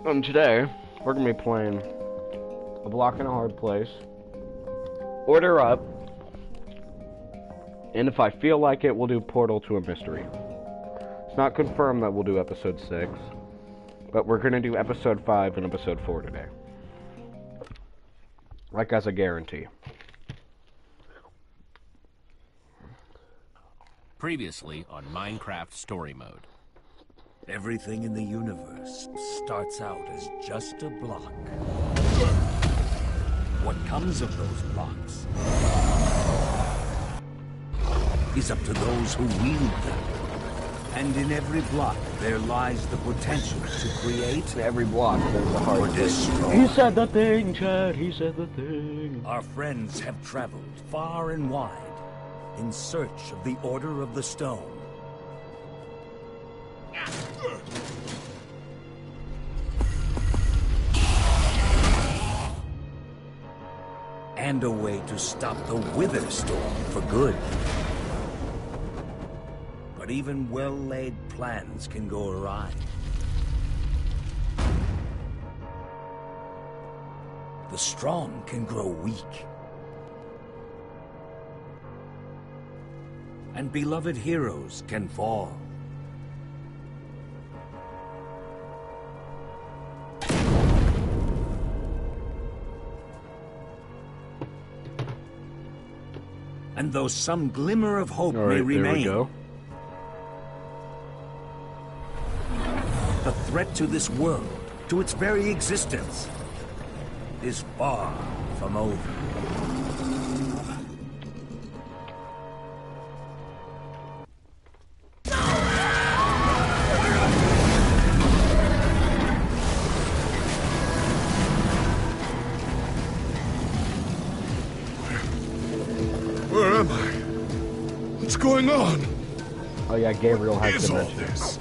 Today, we're gonna be playing A Block in a Hard Place, Order Up, and if I feel like it, we'll do Portal to a Mystery. It's not confirmed that we'll do episode 6, but we're gonna do episode 5 and episode 4 today. Like as a guarantee. Previously on Minecraft Story Mode. Everything in the universe starts out as just a block. What comes of those blocks is up to those who wield them. And in every block, there lies the potential to create Every block, there's a or hard destroy. He said the thing, Chad. He said the thing. Our friends have traveled far and wide in search of the Order of the Stone. And a way to stop the Wither Storm for good. But even well-laid plans can go awry. The strong can grow weak. And beloved heroes can fall. And though some glimmer of hope may remain, there we go. the threat to this world, to its very existence, is far from over. Where am I? What's going on? Oh yeah, Gabriel What has is all dementia. this?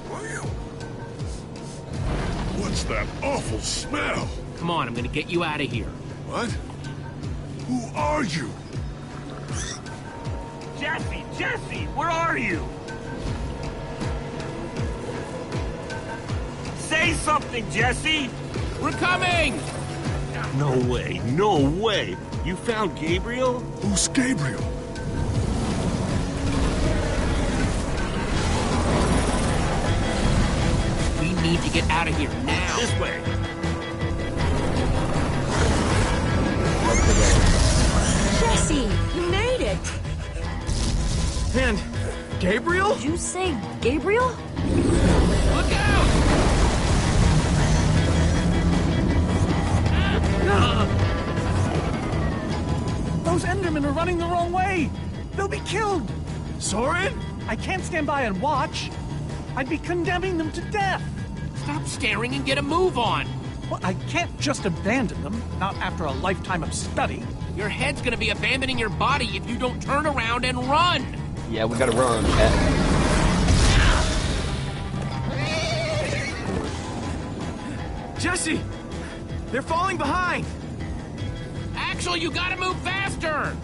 What's that awful smell? Come on, I'm gonna get you out of here. What? Who are you? Jesse, where are you? Say something, Jesse! We're coming! No way! You found Gabriel? Who's Gabriel? We need to get out of here now. This way. Jesse, you made it! And Gabriel? Did you say Gabriel? Look out! Those Endermen are running the wrong way! They'll be killed! Soren? I can't stand by and watch. I'd be condemning them to death. Stop staring and get a move on. Well, I can't just abandon them, not after a lifetime of study. Your head's gonna be abandoning your body if you don't turn around and run. Yeah, we gotta run, Chad. Jesse! They're falling behind! Axel, you gotta move faster.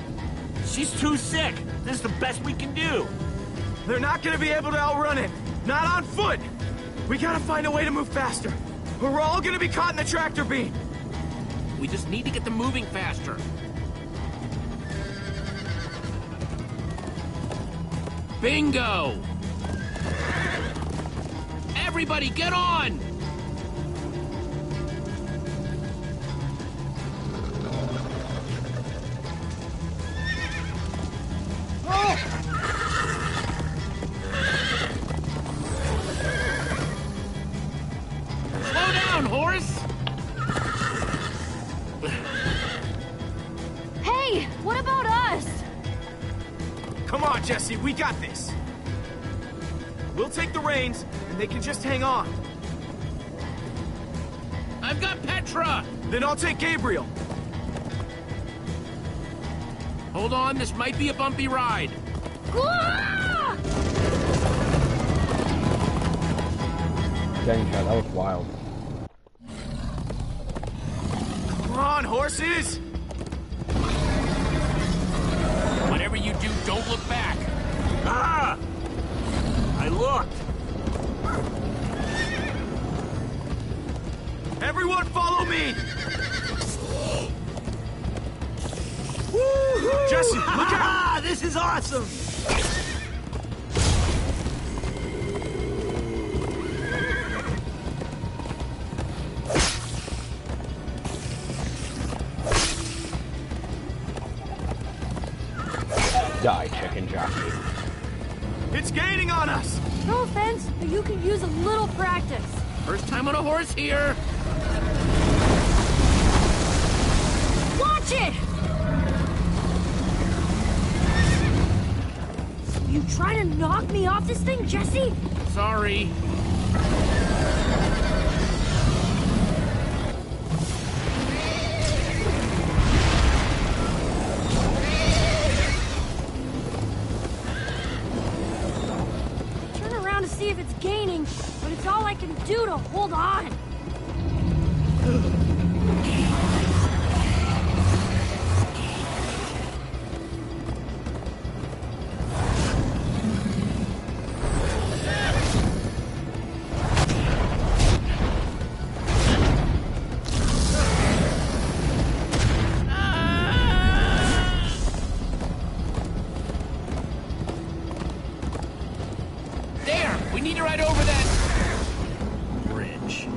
She's too sick. This is the best we can do. They're not gonna be able to outrun it! Not on foot! We gotta find a way to move faster, or we're all gonna be caught in the tractor beam! We just need to get them moving faster. Bingo! Everybody, get on! Slow down, horse! Hey, what about us? Come on, Jesse, we got this! We'll take the reins, and they can just hang on. I've got Petra! Then I'll take Gabriel. Hold on, this might be a bumpy ride. Ah! Dang, Chad, that was wild. Come on, horses! Whatever you do, don't look back. Ah! I looked. Everyone follow me! Woo-hoo! Jesse, look out! This is awesome! Die, chicken jockey. It's gaining on us! No offense, but you could use a little practice. First time on a horse here. Watch it! You trying to knock me off this thing, Jesse? Sorry. Turn around to see if it's gaining, but it's all I can do to hold on. There! We need to ride over that Bridge.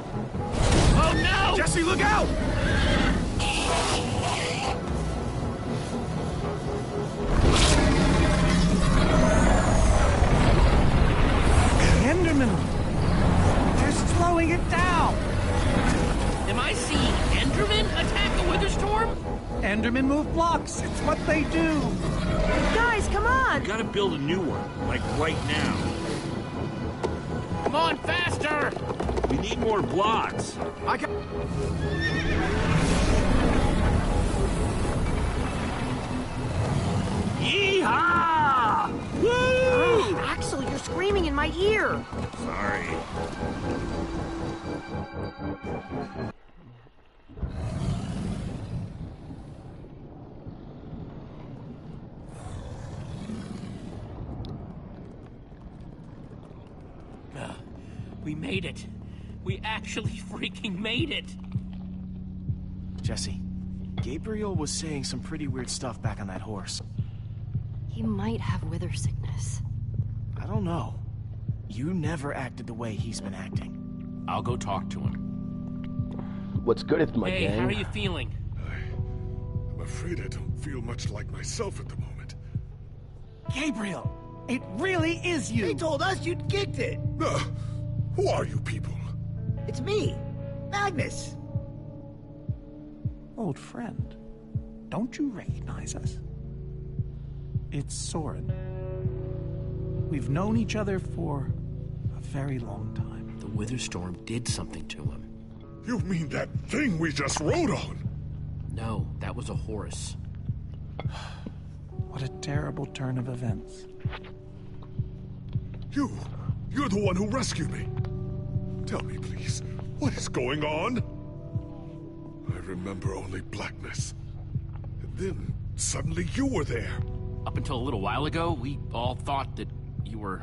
Oh no! Jesse, look out! Enderman! They're slowing it down! Am I seeing Enderman attack a Witherstorm? Endermen move blocks. It's what they do. Guys, come on! Gotta build a new one, like right now. Come on, faster! We need more blocks. I can... Yeehaw! Woo! Axel, you're screaming in my ear. Sorry. We made it. We actually freaking made it. Jesse, Gabriel was saying some pretty weird stuff back on that horse. He might have wither sickness. I don't know. You never acted the way he's been acting. I'll go talk to him. What's good is my Hey, gang. how are you feeling? I'm afraid I don't feel much like myself at the moment. Gabriel, it really is you. They told us you'd kicked it. Who are you people? It's me, Magnus. Old friend, don't you recognize us? It's Soren. We've known each other for a very long time. The Witherstorm did something to him. You mean that thing we just rode on? No, that was a horse. What a terrible turn of events. You're the one who rescued me. Tell me, please, what is going on? I remember only blackness. And then, suddenly you were there. Up until a little while ago, we all thought that you were,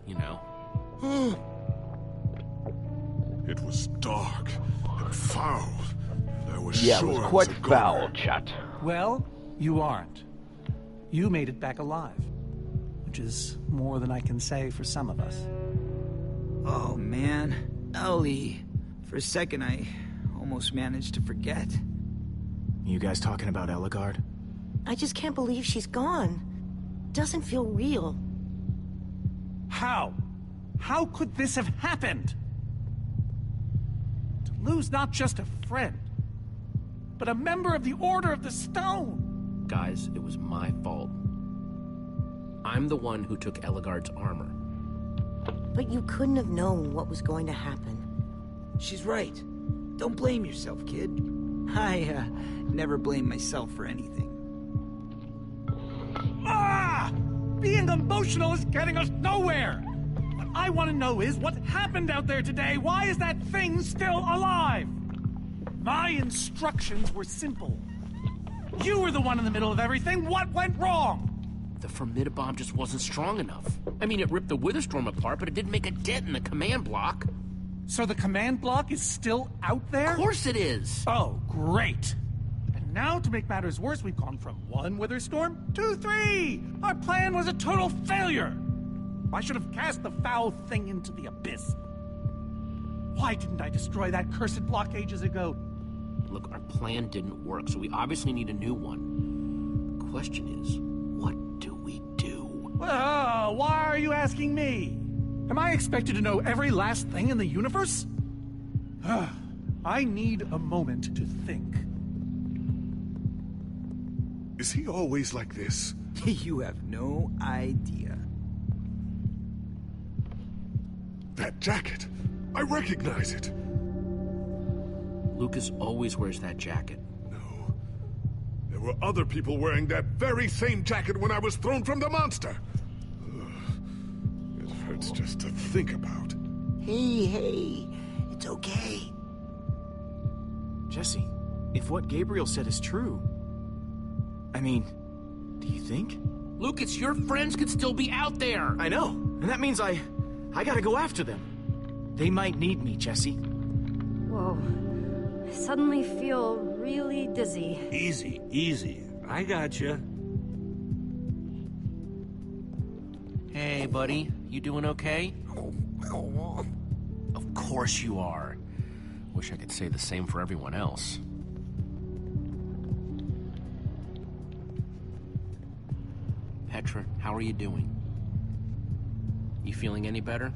you know. It was dark and foul. And I was Yeah, sure it was I quite a goner. foul, chat. Well, you aren't. You made it back alive, which is more than I can say for some of us. Oh, man. Ellie. For a second, I almost managed to forget. You guys talking about Eligard? I just can't believe she's gone. Doesn't feel real. How? How could this have happened? To lose not just a friend, but a member of the Order of the Stone. Guys, it was my fault. I'm the one who took Eligard's armor. But you couldn't have known what was going to happen. She's right. Don't blame yourself, kid. I, never blame myself for anything. Ah! Being emotional is getting us nowhere! What I want to know is what happened out there today. Why is that thing still alive? My instructions were simple. You were the one in the middle of everything. What went wrong? The Formidabomb just wasn't strong enough. I mean, it ripped the Witherstorm apart, but it didn't make a dent in the command block. So the command block is still out there? Of course it is! Oh, great! And now, to make matters worse, we've gone from 1 wither storm to 3! Our plan was a total failure! I should have cast the foul thing into the abyss. Why didn't I destroy that cursed block ages ago? Look, our plan didn't work, so we obviously need a new one. The question is, what do we do? Well, why are you asking me? Am I expected to know every last thing in the universe? I need a moment to think. Is he always like this? You have no idea. That jacket! I recognize it! Lucas always wears that jacket. No. There were other people wearing that very same jacket when I was thrown from the monster! Ugh. It hurts just to think about. Hey, it's okay. Jesse, if what Gabriel said is true... I mean, do you think? Lucas, your friends could still be out there! I know, and that means I gotta go after them. They might need me, Jesse. Whoa. I suddenly feel really dizzy. Easy, easy. I got you. Hey, buddy. You doing okay? Of course you are. Wish I could say the same for everyone else. Petra, how are you doing? You feeling any better?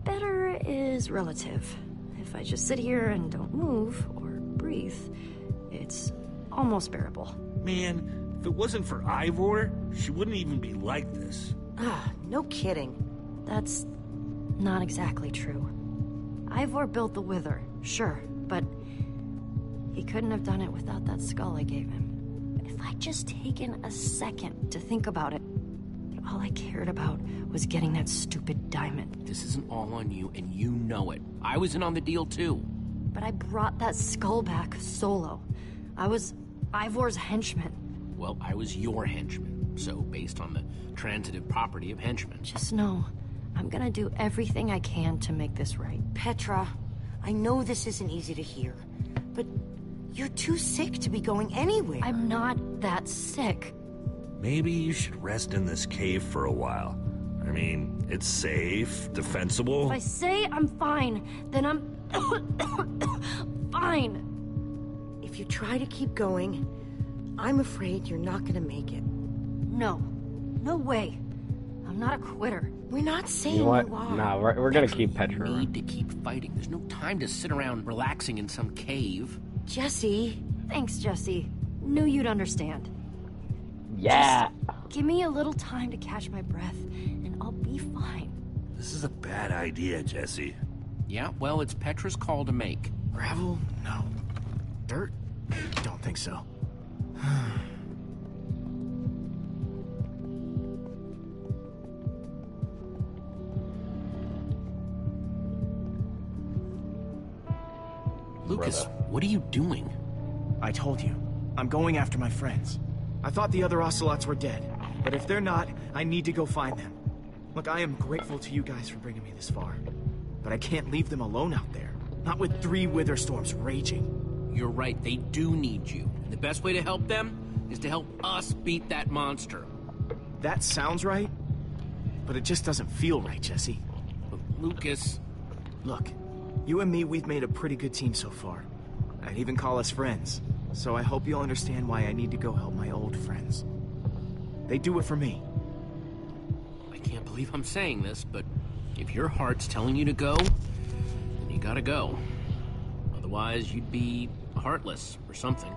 Better is relative. If I just sit here and don't move or breathe, it's almost bearable. Man, if it wasn't for Ivor, she wouldn't even be like this. No kidding. That's not exactly true. Ivor built the Wither, sure, but he couldn't have done it without that skull I gave him. If I'd just taken a second to think about it, all I cared about was getting that stupid diamond. This isn't all on you, and you know it. I was in on the deal, too. But I brought that skull back solo. I was Ivor's henchman. Well, I was your henchman, so based on the transitive property of henchman. Just know, I'm gonna do everything I can to make this right. Petra, I know this isn't easy to hear, but you're too sick to be going anywhere. I'm not that sick. Maybe you should rest in this cave for a while. I mean, it's safe, defensible. If I say I'm fine, then I'm fine. If you try to keep going, I'm afraid you're not gonna make it. No. No way. I'm not a quitter. We're not saying You know what? you are. Nah, we're gonna keep Petra. We need to keep fighting. There's no time to sit around relaxing in some cave. Jesse. Thanks, Jesse. Knew you'd understand. Yeah. Just give me a little time to catch my breath, and I'll be fine. This is a bad idea, Jesse. Yeah, well, it's Petra's call to make. Gravel? No. Dirt? Don't think so. Lucas, what are you doing? I told you. I'm going after my friends. I thought the other ocelots were dead, but if they're not, I need to go find them. Look, I am grateful to you guys for bringing me this far, but I can't leave them alone out there. Not with 3 wither storms raging. You're right, they do need you. And the best way to help them is to help us beat that monster. That sounds right, but it just doesn't feel right, Jesse. But Lucas... Look, you and me, we've made a pretty good team so far. I'd even call us friends. So I hope you'll understand why I need to go help my old friends. They do it for me. I can't believe I'm saying this, but if your heart's telling you to go, then you gotta go. Otherwise, you'd be heartless or something.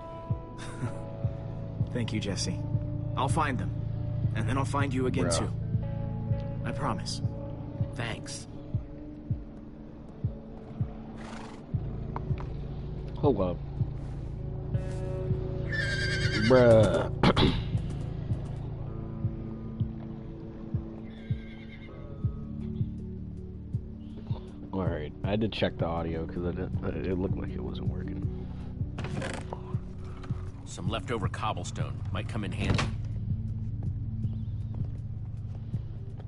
Thank you, Jesse. I'll find them. And then I'll find you again, too. I promise. Thanks. Hello. Bruh. Alright, I had to check the audio because it looked like it wasn't working. Some leftover cobblestone might come in handy.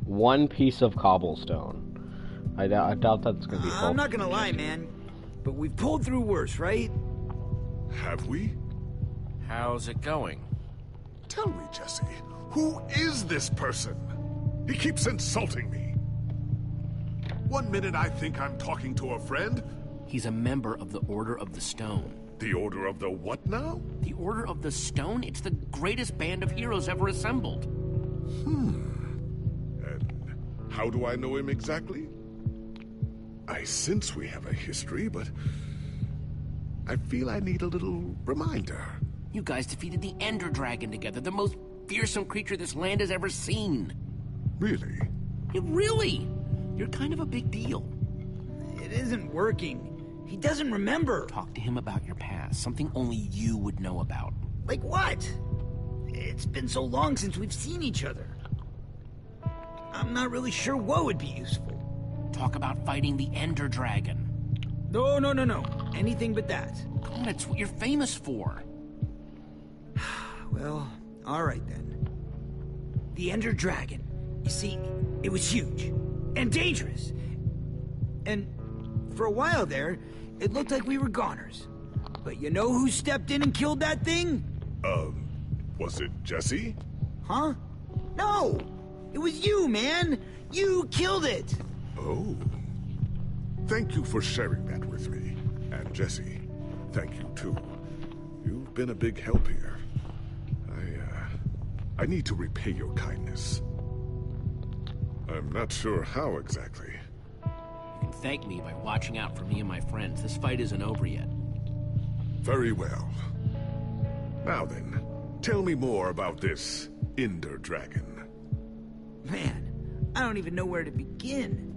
1 piece of cobblestone. I doubt that's gonna be helpful. I'm not gonna lie, man, but we've pulled through worse, right? Have we? How's it going? Tell me, Jesse, who is this person? He keeps insulting me. One minute I think I'm talking to a friend. He's a member of the Order of the Stone. The Order of the what now? The Order of the Stone? It's the greatest band of heroes ever assembled. And how do I know him exactly? I sense we have a history, but I feel I need a little reminder. You guys defeated the Ender Dragon together, the most fearsome creature this land has ever seen. Really? Yeah, really? You're kind of a big deal. It isn't working. He doesn't remember. Talk to him about your past, something only you would know about. Like what? It's been so long since we've seen each other. I'm not really sure what would be useful. Talk about fighting the Ender Dragon. No. Anything but that. Come on, it's what you're famous for. Well, alright then. The Ender Dragon. You see, it was huge. And dangerous. And for a while there, it looked like we were goners. But you know who stepped in and killed that thing? Was it Jesse? Huh? No! It was you, man! You killed it! Oh. Thank you for sharing that with me. And Jesse, thank you too. You've been a big help here. I need to repay your kindness. I'm not sure how exactly. You can thank me by watching out for me and my friends. This fight isn't over yet. Very well. Now then, tell me more about this Ender Dragon. Man, I don't even know where to begin.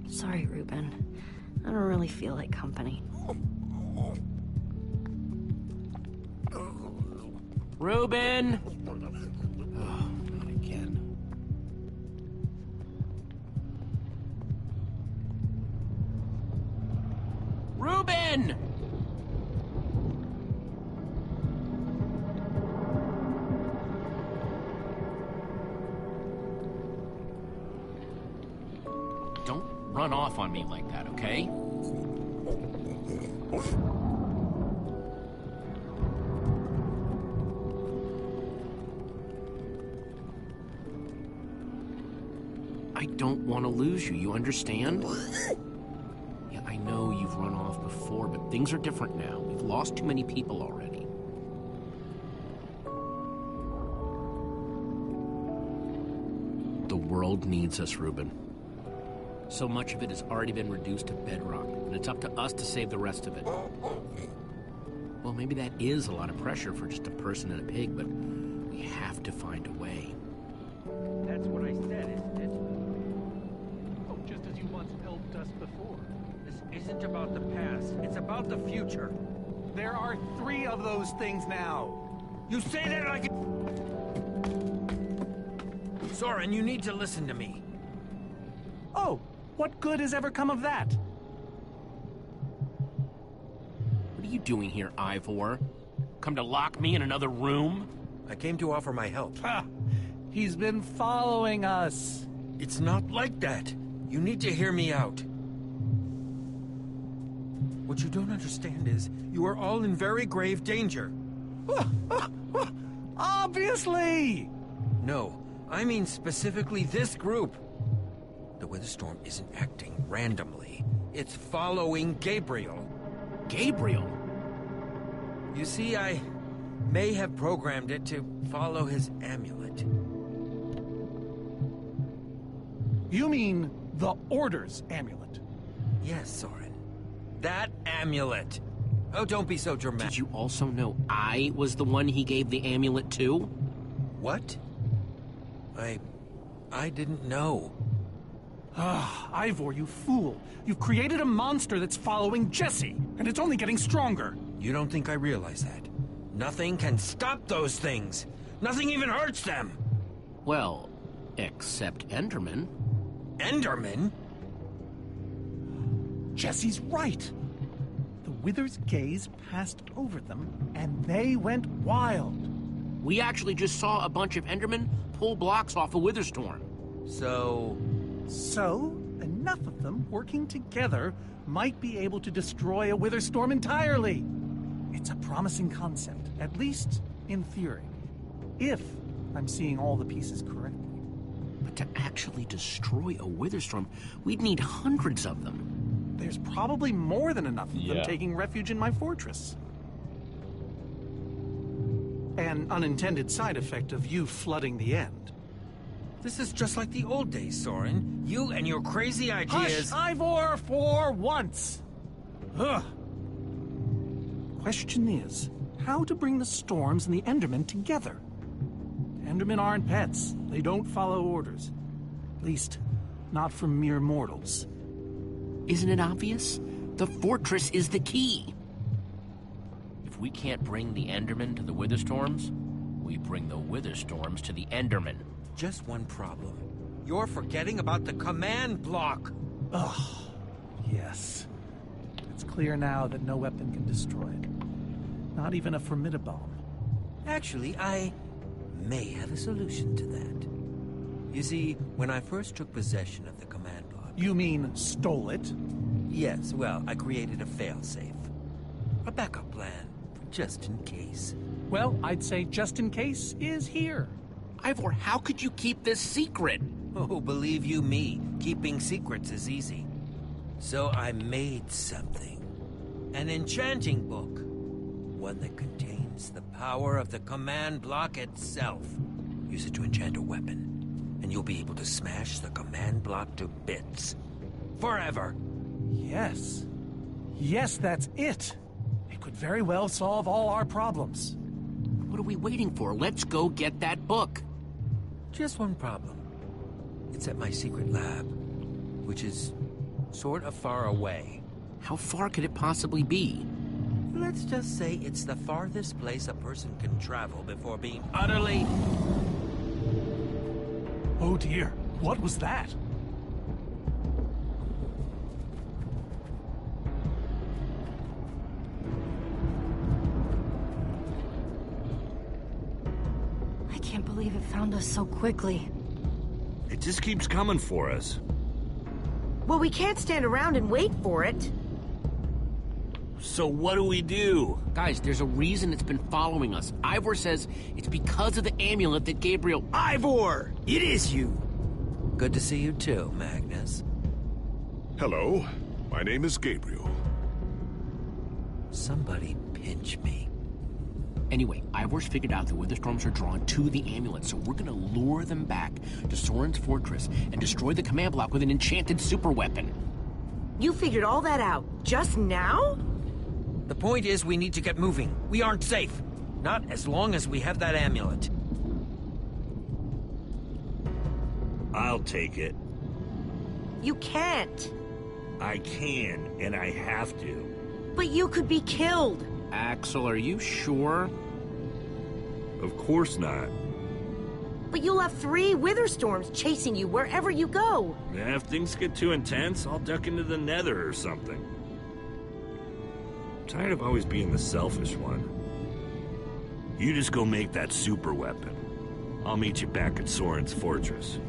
Sorry, Ruben. I don't really feel like company. Ruben! Oh, not again. Ruben! Don't run off on me like that, okay? I don't want to lose you, you understand? Yeah, I know you've run off before, but things are different now. We've lost too many people already. The world needs us, Ruben. So much of it has already been reduced to bedrock, and it's up to us to save the rest of it. Well, maybe that is a lot of pressure for just a person and a pig, but we have to find a way. That's what I said, isn't it? Oh, just as you once helped us before. This isn't about the past, it's about the future. There are 3 of those things now. You say that like... Soren, you need to listen to me. Oh, what good has ever come of that? What are you doing here, Ivor? Come to lock me in another room? I came to offer my help. Ha! He's been following us. It's not like that. You need to hear me out. What you don't understand is, you are all in very grave danger. Obviously! No, I mean specifically this group. The weather storm isn't acting randomly. It's following Gabriel. Gabriel? You see, I may have programmed it to follow his amulet. You mean the Order's amulet? Yes, Soren. That amulet. Oh, don't be so dramatic. Did you also know I was the one he gave the amulet to? What? I didn't know. Ah, Ivor, you fool. You've created a monster that's following Jesse, and it's only getting stronger. You don't think I realize that? Nothing can stop those things. Nothing even hurts them. Well, except Enderman. Enderman? Jesse's right. The Wither's gaze passed over them, and they went wild. We actually just saw a bunch of Endermen pull blocks off a Witherstorm. So, enough of them working together might be able to destroy a wither storm entirely. It's a promising concept, at least in theory. If I'm seeing all the pieces correctly. But to actually destroy a wither storm, we'd need hundreds of them. There's probably more than enough of them Yeah. taking refuge in my fortress. An unintended side effect of you flooding the end. this is just like the old days, Soren. You and your crazy ideas... Hush, Ivor, for once! Ugh. Question is, how to bring the storms and the Endermen together? Endermen aren't pets. They don't follow orders. At least, not from mere mortals. Isn't it obvious? The fortress is the key. If we can't bring the Endermen to the wither storms, we bring the wither storms to the Endermen. Just one problem. You're forgetting about the command block. Ugh. Yes. It's clear now that no weapon can destroy it. Not even a formidabomb. Actually, I may have a solution to that. You see, when I first took possession of the command block... You mean stole it? Yes, well, I created a failsafe. A backup plan, for just in case. Well, I'd say just in case is here. Ivor, how could you keep this secret? Oh, believe you me, keeping secrets is easy. So I made something. An enchanting book. One that contains the power of the command block itself. Use it to enchant a weapon, and you'll be able to smash the command block to bits. Forever. Yes. Yes, that's it. It could very well solve all our problems. What are we waiting for? Let's go get that book. Just one problem. It's at my secret lab, which is sort of far away. How far could it possibly be? Let's just say it's the farthest place a person can travel before being utterly... Oh dear, what was that? I can't believe it found us so quickly. It just keeps coming for us. Well, we can't stand around and wait for it. So what do we do? Guys, there's a reason it's been following us. Ivor says it's because of the amulet that Gabriel... Ivor! It is you! Good to see you too, Magnus. Hello, my name is Gabriel. Somebody pinch me. Anyway, Ivor's figured out the wither storms are drawn to the amulet, so we're gonna lure them back to Soren's fortress and destroy the command block with an enchanted super weapon. You figured all that out just now? The point is we need to get moving. We aren't safe. Not as long as we have that amulet. I'll take it. You can't. I can, and I have to. But you could be killed. Axel, are you sure? Of course not. But you'll have 3 wither storms chasing you wherever you go. Yeah, if things get too intense, I'll duck into the nether or something. I'm tired of always being the selfish one. You just go make that super weapon. I'll meet you back at Soren's fortress.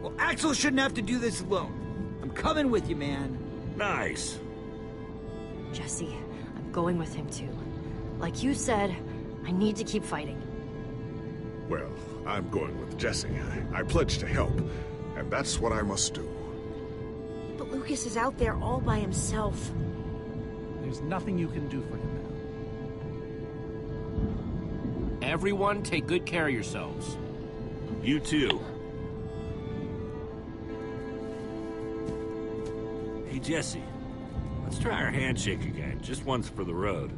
Well, Axel shouldn't have to do this alone. I'm coming with you, man. Nice. Jesse, I'm going with him too. Like you said, I need to keep fighting. Well, I'm going with Jesse. I pledge to help, and that's what I must do. But Lucas is out there all by himself. There's nothing you can do for him now. Everyone, take good care of yourselves. You too. Hey, Jesse. Let's try our handshake again, just once for the road.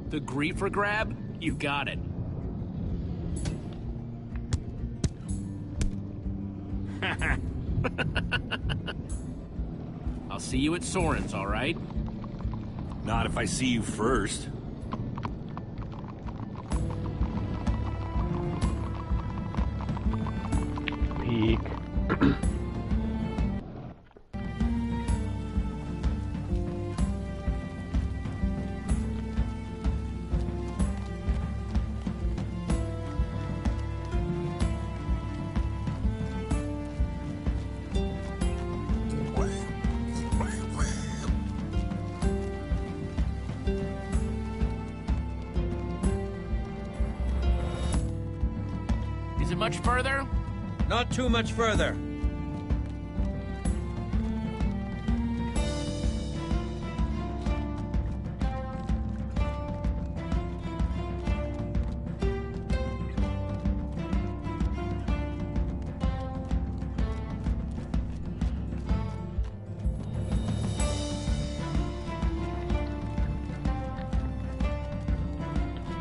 The griefer grab? You got it. I'll see you at Soren's, all right? Not if I see you first. Peek. much further? Not too much further.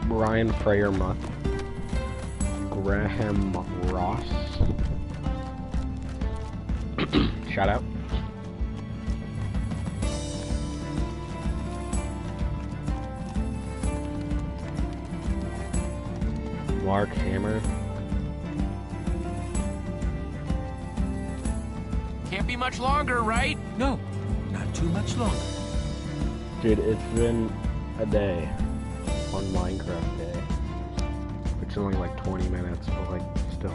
Brian Freyermuth, Graham Ross, shout out. Mark Hammer. Can't be much longer, right? No, not too much longer. Dude, it's been a day. One Minecraft day. It's only like 20 minutes, but like, still.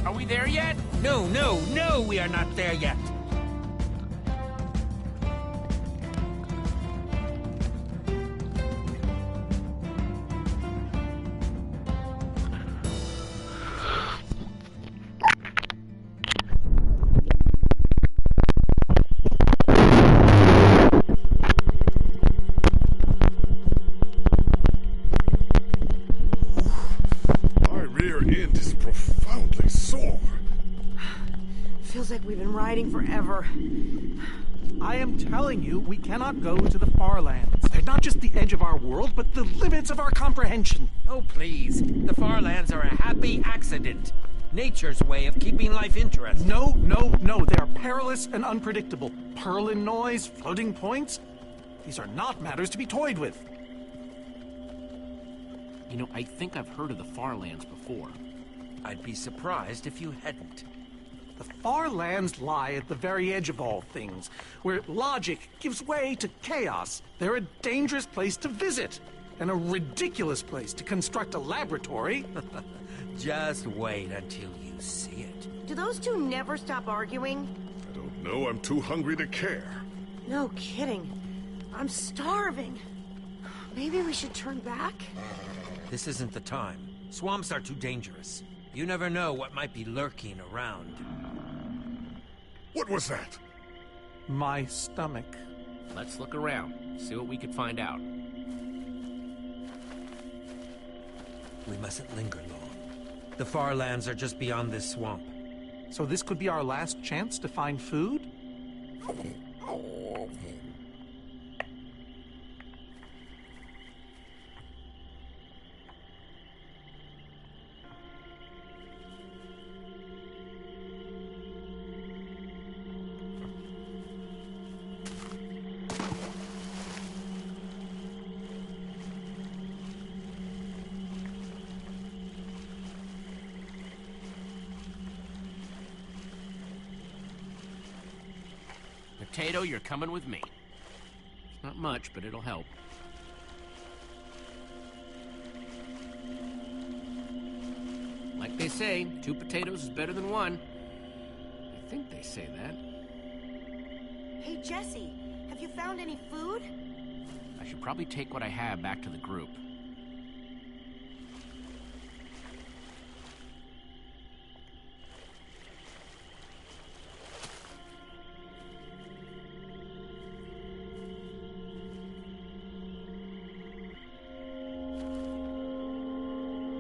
Are we there yet? No, we are not there yet. My rear end is profoundly sore. Feels like we've been riding forever. I am telling you, we cannot go to the far lands. They're not just the edge of our world, but the limits of our comprehension. Oh, please. The far lands are a happy accident. Nature's way of keeping life interesting. No. They are perilous and unpredictable. Purlin noise, floating points. These are not matters to be toyed with. You know, I think I've heard of the far lands before. I'd be surprised if you hadn't. The far lands lie at the very edge of all things, where logic gives way to chaos. They're a dangerous place to visit, and a ridiculous place to construct a laboratory. Just wait until you see it. Do those two never stop arguing? I don't know, I'm too hungry to care. No kidding. I'm starving. Maybe we should turn back? This isn't the time. Swamps are too dangerous. You never know what might be lurking around. What was that? My stomach. Let's look around, see what we can find out. We mustn't linger long. The far lands are just beyond this swamp. So this could be our last chance to find food? Potato, you're coming with me. It's not much, but it'll help. Like they say, 2 potatoes is better than 1. I think they say that. Hey, Jesse, have you found any food? I should probably take what I have back to the group.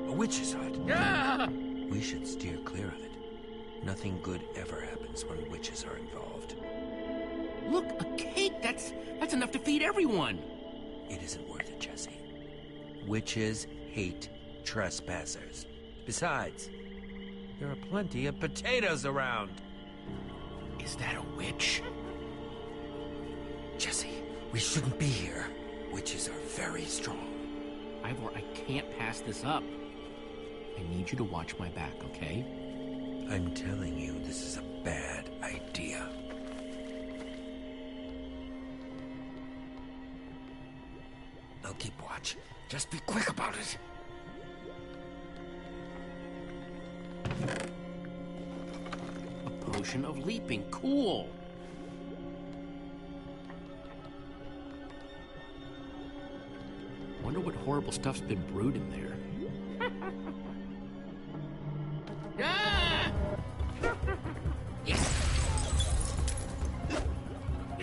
A witch's hut. Ah! We should steer clear of it. Nothing good ever happens when witches are involved. Look, a cake! That's enough to feed everyone! It isn't worth it, Jesse. Witches hate trespassers. Besides, there are plenty of potatoes around. Is that a witch? Jesse, we shouldn't be here. Witches are very strong. Ivor, I can't pass this up. I need you to watch my back, okay? I'm telling you, this is a bad idea. I'll keep watch. Just be quick about it. A potion of leaping. Cool. Wonder what horrible stuff's been brewed in there. Ah! Yes!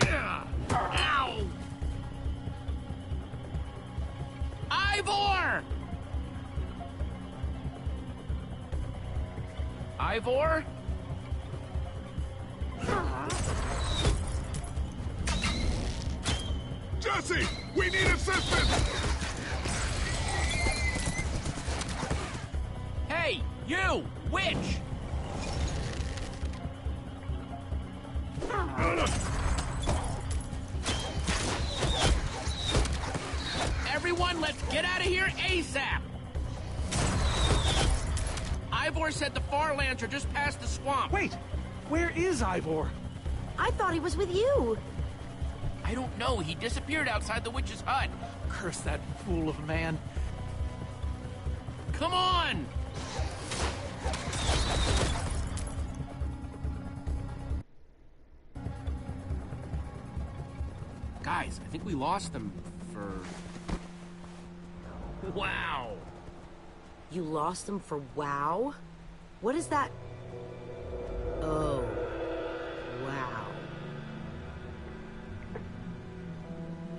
Yeah! Ow! Ivor! Ivor? Jesse! We need assistance! Hey, you! Witch! Everyone, let's get out of here ASAP! Ivor said the far lands are just past the swamp. Wait! Where is Ivor? I thought he was with you. I don't know. He disappeared outside the witch's hut. Curse that fool of a man. Come on! Guys, I think we lost them for... Wow! You lost them for WoW? What is that? Oh. Wow.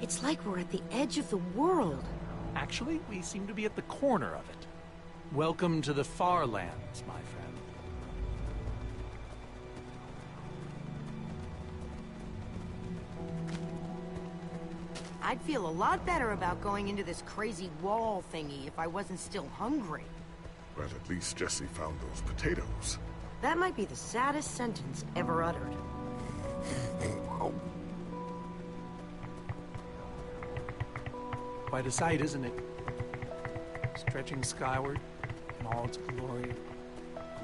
It's like we're at the edge of the world. Actually, we seem to be at the corner of it. Welcome to the far lands, my friend. I'd feel a lot better about going into this crazy wall thingy if I wasn't still hungry. Well, at least Jesse found those potatoes. That might be the saddest sentence ever uttered. Quite a sight, isn't it? Stretching skyward in all its glory,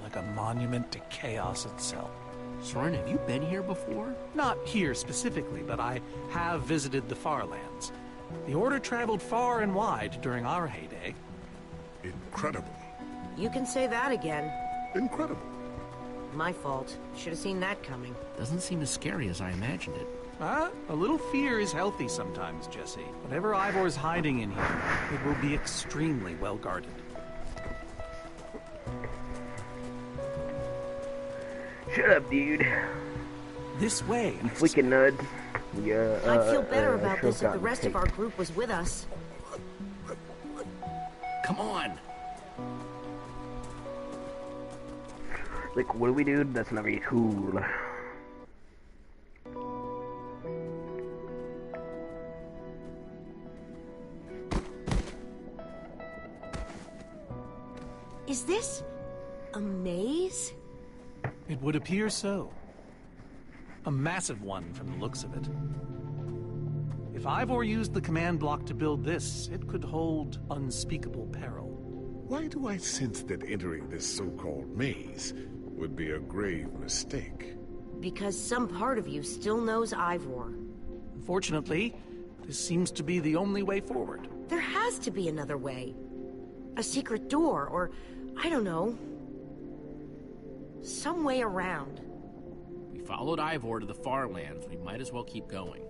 like a monument to chaos itself. Soren, have you been here before? Not here specifically, but I have visited the far lands. The Order traveled far and wide during our heyday. Incredible. You can say that again. Incredible. My fault. Should have seen that coming. Doesn't seem as scary as I imagined it. A little fear is healthy sometimes, Jesse. Whatever Ivor's hiding in here, it will be extremely well guarded. Shut up, dude. This way. You freaking nut. Yeah, I'd feel better about this if the rest of our group was with us. Come on! Like, what do we do? That's not very cool. Is this a maze? It would appear so. A massive one from the looks of it. If Ivor used the command block to build this, it could hold unspeakable peril. Why do I sense that entering this so-called maze would be a grave mistake? Because some part of you still knows Ivor. Unfortunately, this seems to be the only way forward. There has to be another way. A secret door, or, I don't know, some way around. We followed Ivor to the far lands. We might as well keep going.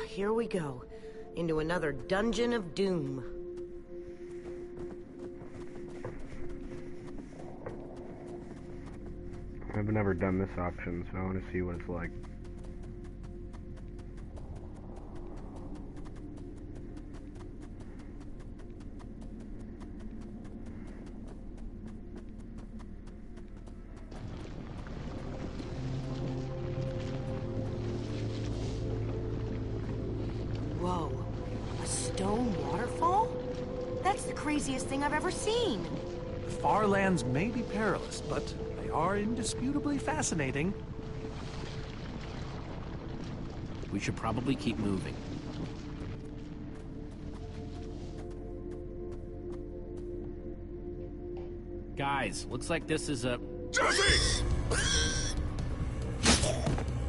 Here we go. Into another dungeon of doom. I've never done this option, so I want to see what it's like. stone waterfall? That's the craziest thing I've ever seen. The far lands may be perilous, but they are indisputably fascinating. We should probably keep moving. Guys, looks like this is a... Jesse!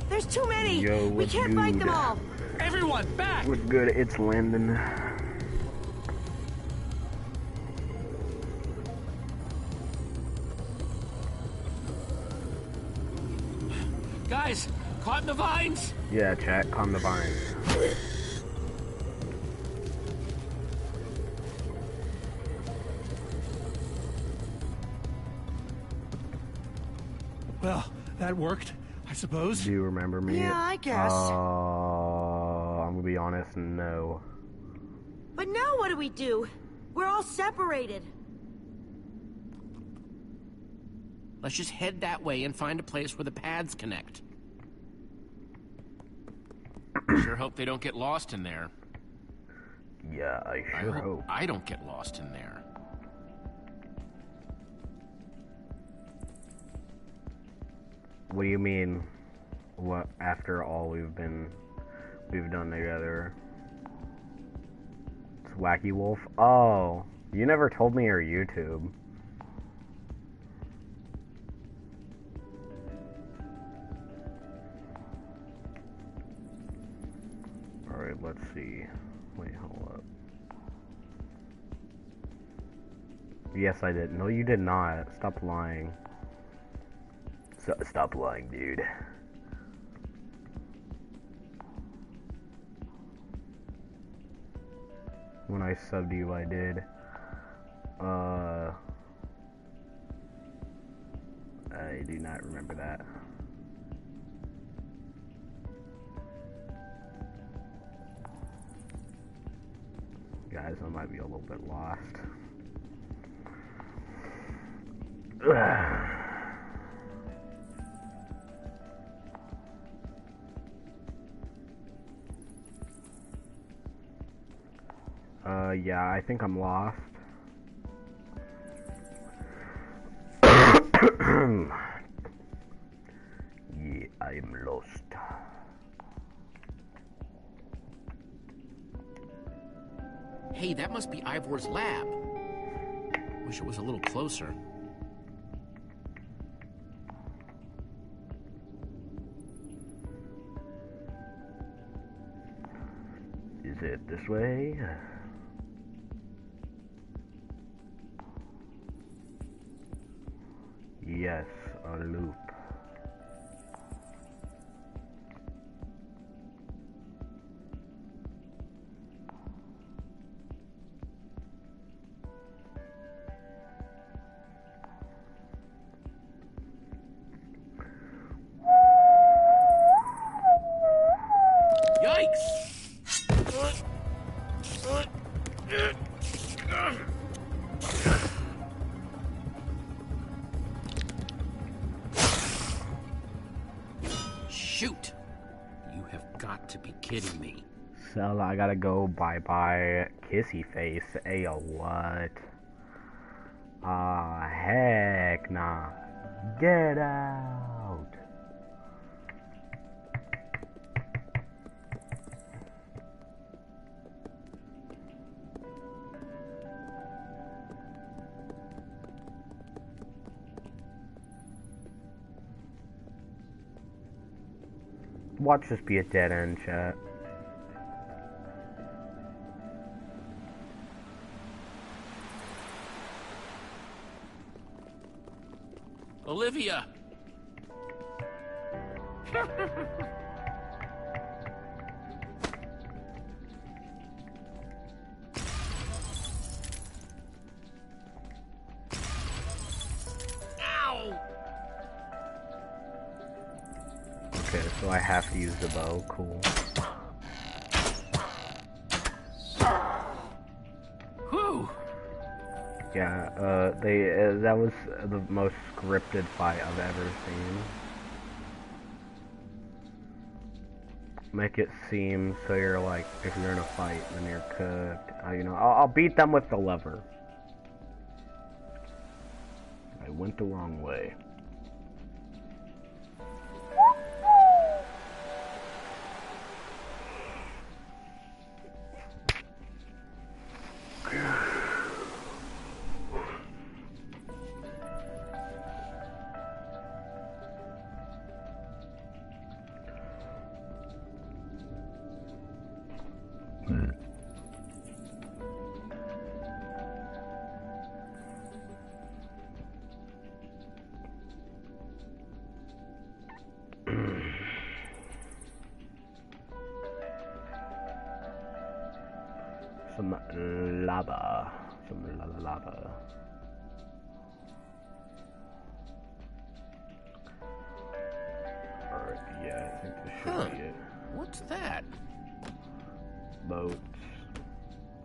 There's too many! Yo, We what's can't fight good? them all! Everyone, back! What's good? It's Landon. Guys, caught in the vines! Yeah, chat, calm the vines. Well, that worked, I suppose. Do you remember me? Yeah, I guess. I'm gonna be honest, no. But now what do we do? We're all separated. Let's just head that way and find a place where the paths connect. Sure hope they don't get lost in there. Yeah, I sure hope. I don't get lost in there. What do you mean? What, after all we've done together? It's Wacky Wolf? Oh, you never told me your YouTube. Alright, let's see. Wait, hold up. Yes, I did. No, you did not. Stop lying. Stop lying, dude. When I subbed you, I did. I do not remember that. Guys, I might be a little bit lost. Yeah, I think I'm lost. Yeah, I'm lost. Hey, that must be Ivor's lab. Wish it was a little closer. Is it this way? Yes, a loop. Shoot! You have got to be kidding me. So I gotta go bye-bye kissy face. Ayo, what? Ah, heck nah. Get out! Watch this be a dead end, chat. Olivia! Ow! Okay, so I have to use the bow. Cool. Whew! Yeah, that was the most scripted fight I've ever seen. make it seem so you're like, if you're in a fight, then you're cooked. You know, I'll beat them with the lever. I went the wrong way. Some lava. Some lava. Alright, yeah, I think this should be it. What's that? Boats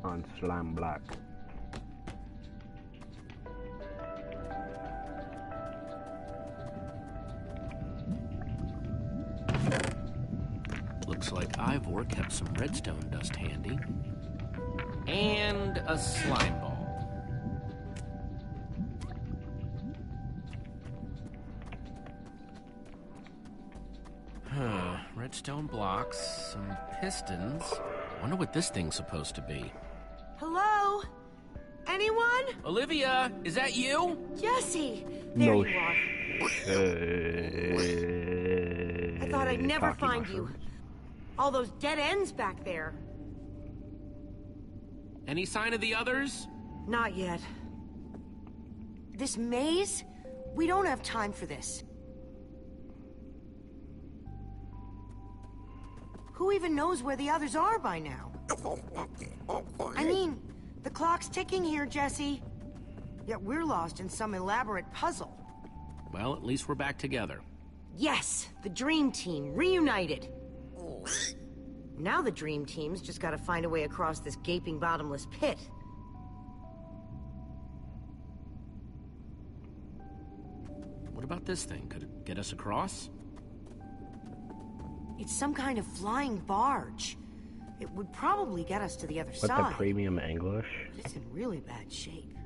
on slime block. Looks like Ivor kept some redstone dust handy. And a slime ball. Redstone blocks, some pistons. Wonder what this thing's supposed to be. Hello? Anyone? Olivia, is that you? Jesse! There No you are. I thought I'd never find you. All those dead ends back there. Any sign of the others? Not yet. This maze? We don't have time for this. Who even knows where the others are by now? I mean, the clock's ticking here, Jesse. Yet we're lost in some elaborate puzzle. Well, at least we're back together. Yes, the Dream Team, reunited. Now the Dream Team's just gotta find a way across this gaping bottomless pit. What about this thing? Could it get us across? It's some kind of flying barge. It would probably get us to the other With side. the premium English? But it's in really bad shape.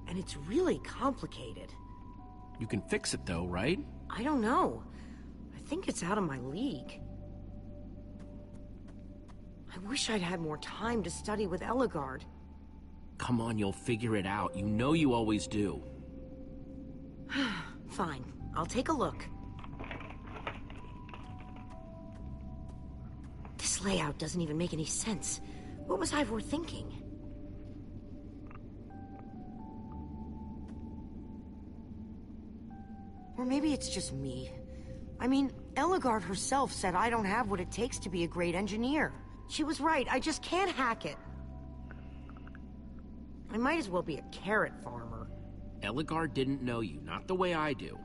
And it's really complicated. You can fix it though, right? I don't know. I think it's out of my league. I wish I'd had more time to study with Ellegaard. Come on, you'll figure it out. You know you always do. Fine, I'll take a look. This layout doesn't even make any sense. What was Ivor thinking? Or maybe it's just me. I mean, Ellegaard herself said I don't have what it takes to be a great engineer. She was right, I just can't hack it. I might as well be a carrot farmer. Ellegaard didn't know you, not the way I do.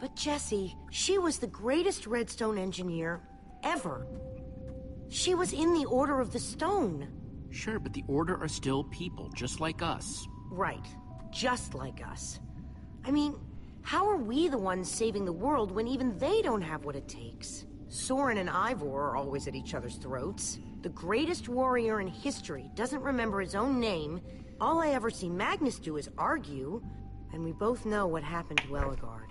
But Jesse, she was the greatest redstone engineer ever. She was in the Order of the Stone. Sure, but the Order are still people, just like us. Right, just like us. I mean, how are we the ones saving the world when even they don't have what it takes? Soren and Ivor are always at each other's throats. The greatest warrior in history doesn't remember his own name. All I ever see Magnus do is argue, and we both know what happened to Ellegaard.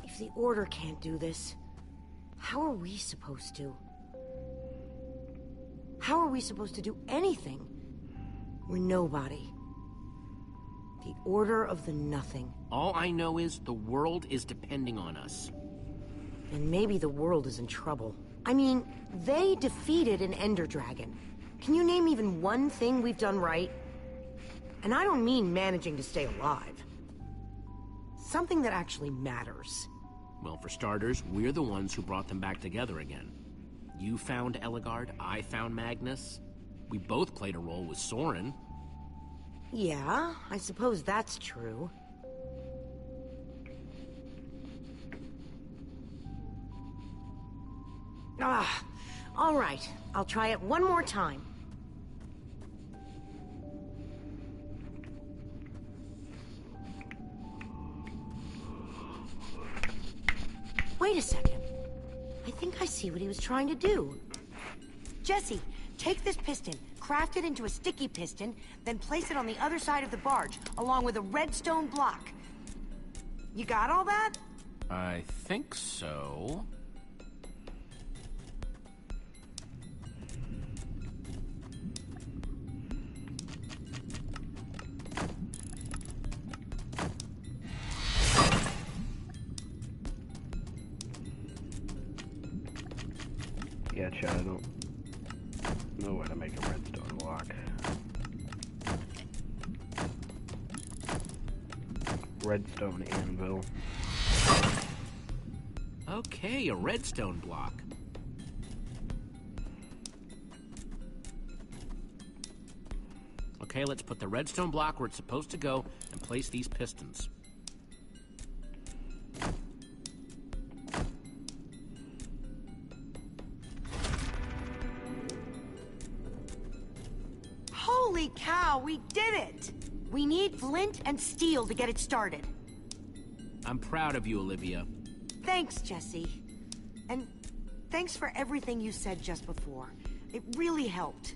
If the Order can't do this, how are we supposed to? How are we supposed to do anything? We're nobody. The Order of the Nothing. All I know is the world is depending on us. And maybe the world is in trouble. I mean, they defeated an Ender Dragon. Can you name even one thing we've done right? And I don't mean managing to stay alive. Something that actually matters. Well, for starters, we're the ones who brought them back together again. You found Ellegaard, I found Magnus. We both played a role with Soren. Yeah, I suppose that's true. All right. I'll try it one more time. Wait a second. I think I see what he was trying to do. Jesse, take this piston, craft it into a sticky piston, then place it on the other side of the barge, along with a redstone block. You got all that? I think so. Yeah, Chad, I don't know how to make a redstone block. Redstone anvil. Okay, a redstone block. Okay, let's put the redstone block where it's supposed to go and place these pistons. Holy cow, we did it! We need flint and steel to get it started. I'm proud of you, Olivia. Thanks, Jesse. And thanks for everything you said just before. It really helped.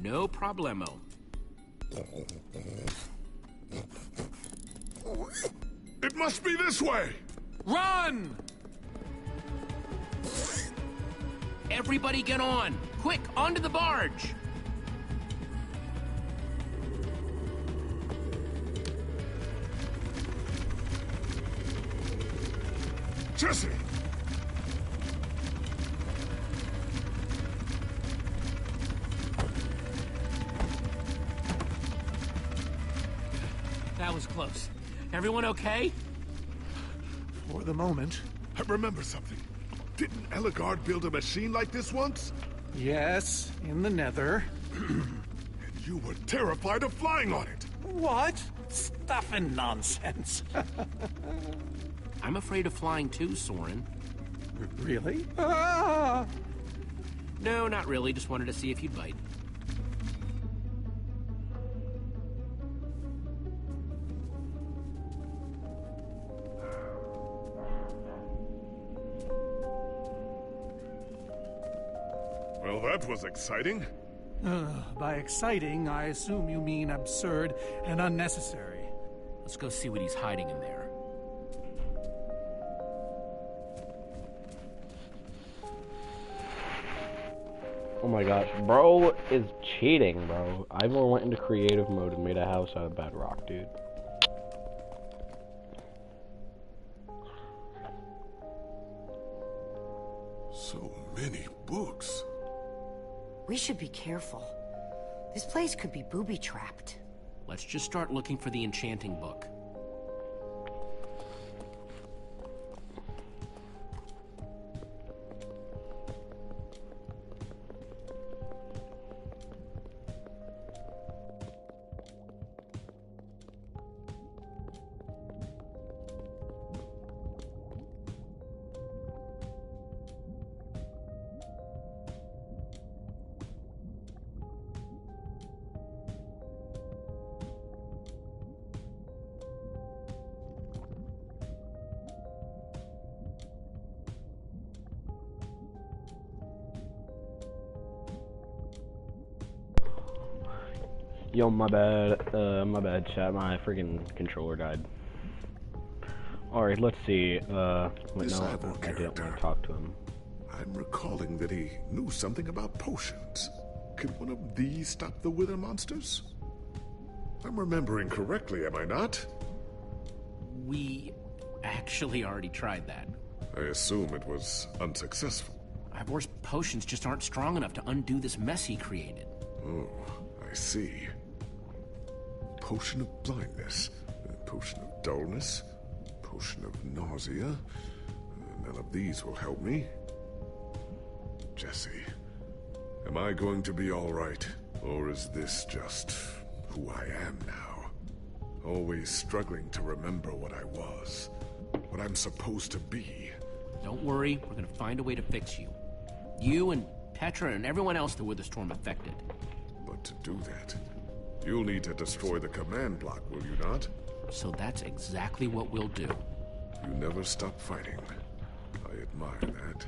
No problemo. It must be this way! Run! Everybody get on! Quick, onto the barge! Jesse! That was close. Everyone okay? For the moment. I remember something. Didn't Ellegaard build a machine like this once? Yes, in the nether. And you were terrified of flying on it. What? Stuff and nonsense. I'm afraid of flying too, Soren. Really? Ah! No, not really. Just wanted to see if you'd bite. Well, that was exciting. By exciting, I assume you mean absurd and unnecessary. Let's go see what he's hiding in there. Oh my gosh, bro is cheating, bro. Ivor went into creative mode and made a house out of bedrock, dude. So many books. We should be careful. This place could be booby-trapped. Let's just start looking for the enchanting book. Yo, my bad, chat. My freaking controller died. Alright, let's see. Wait, This no, Ivor I didn't want character. to talk to him. I'm recalling that he knew something about potions. Could one of these stop the wither monsters? I'm remembering correctly, am I not? We actually already tried that. I assume it was unsuccessful. Ivor's potions just aren't strong enough to undo this mess he created. Oh, I see. Potion of blindness, a potion of dullness, potion of nausea. None of these will help me. Jesse, am I going to be all right? Or is this just who I am now? Always struggling to remember what I was, what I'm supposed to be. Don't worry, we're gonna find a way to fix you. You and Petra and everyone else that the storm affected. But to do that, you'll need to destroy the command block, will you not? So that's exactly what we'll do. You never stop fighting. I admire that.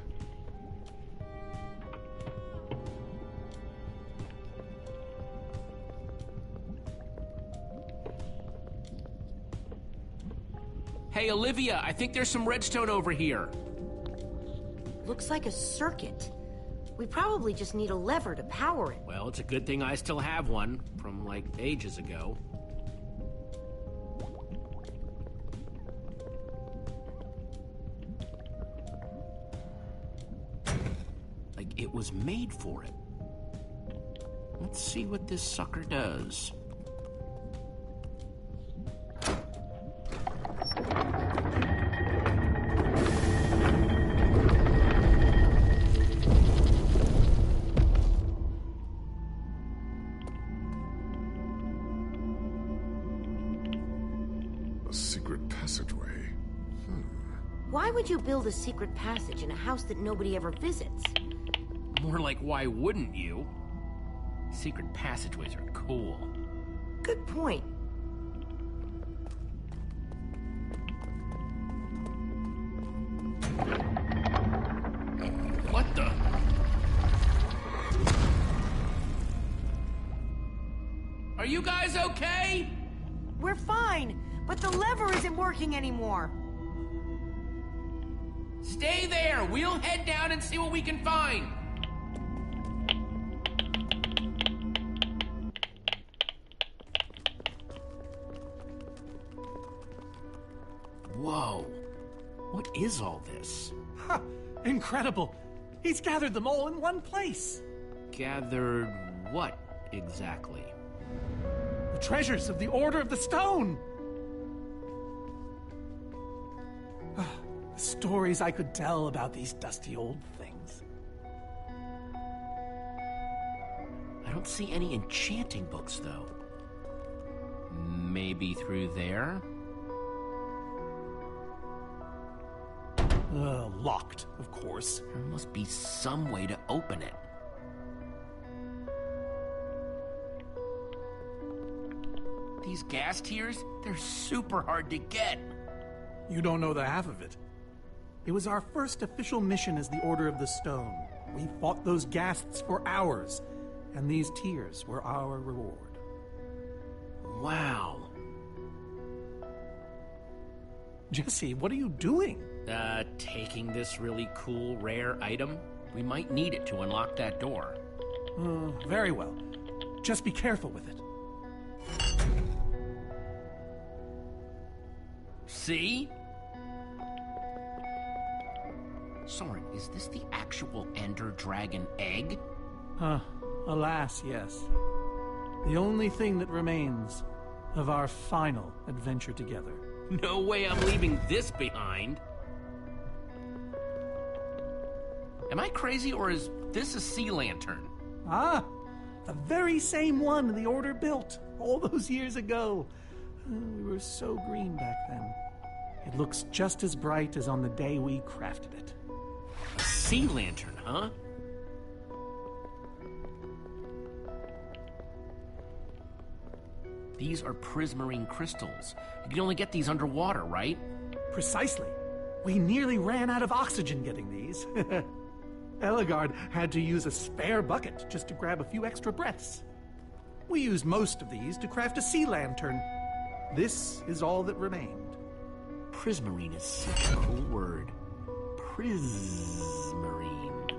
Hey, Olivia, I think there's some redstone over here. Looks like a circuit. We probably just need a lever to power it. Well, it's a good thing I still have one from, like, ages ago. Like, it was made for it. Let's see what this sucker does. A secret passageway. Why would you build a secret passage in a house that nobody ever visits? More like, why wouldn't you? Secret passageways are cool. Good point. What the? Are you guys okay? We're fine, but the lever isn't working anymore. Stay there. We'll head down and see what we can find. Whoa. What is all this? Ha! Incredible! He's gathered them all in one place. Gathered what exactly? The treasures of the Order of the Stone. The stories I could tell about these dusty old things. I don't see any enchanting books, though. Maybe through there? Locked, of course. There must be some way to open it. These gas tiers, they're super hard to get. You don't know the half of it. It was our first official mission as the Order of the Stone. We fought those ghasts for hours, and these tears were our reward. Wow. Jesse, what are you doing? Taking this really cool, rare item. We might need it to unlock that door. Very well. Just be careful with it. See? Soren, is this the actual Ender Dragon egg? Alas, yes. The only thing that remains of our final adventure together. No way I'm leaving this behind. Am I crazy, or is this a sea lantern? Ah, the very same one the Order built all those years ago. We were so green back then. It looks just as bright as on the day we crafted it. A sea lantern, huh? These are prismarine crystals. You can only get these underwater, right? Precisely. We nearly ran out of oxygen getting these. Eligard had to use a spare bucket just to grab a few extra breaths. We used most of these to craft a sea lantern. This is all that remained. Prismarine is such a cool word. Prismarine.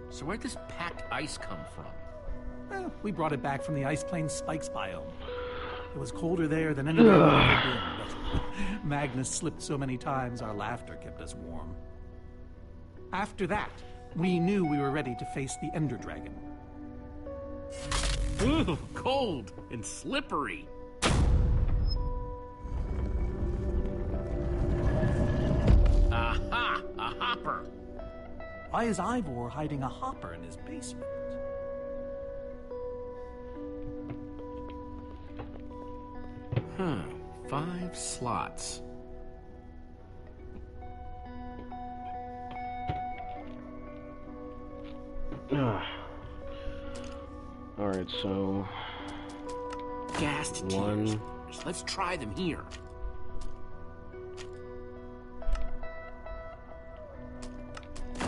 So where'd this packed ice come from? Well, we brought it back from the Ice Plains Spikes biome. It was colder there than anywhere we've ever been, but Magnus slipped so many times our laughter kept us warm. After that, we knew we were ready to face the Ender Dragon. Ooh, cold and slippery. Aha! A hopper! Why is Ivor hiding a hopper in his basement? 5 slots. Alright, so... Gassed one. tiers. Let's try them here.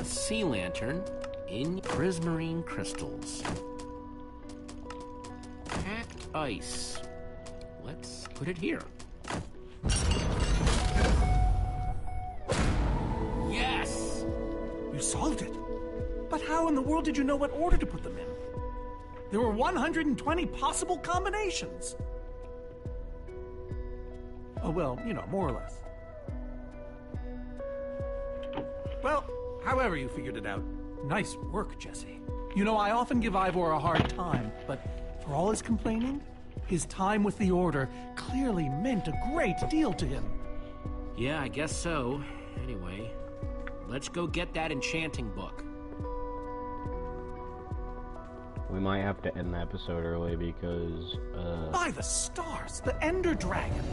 A sea lantern in prismarine crystals. Packed ice. Let's put it here. Yes! You solved it. But how in the world did you know what order to put them in? There were 120 possible combinations. Oh, well, you know, more or less. Well, however you figured it out, nice work, Jesse. You know, I often give Ivor a hard time, but for all his complaining, his time with the Order clearly meant a great deal to him. Yeah, I guess so. Anyway, let's go get that enchanting book. We might have to end the episode early because, By the stars, the Ender Dragon!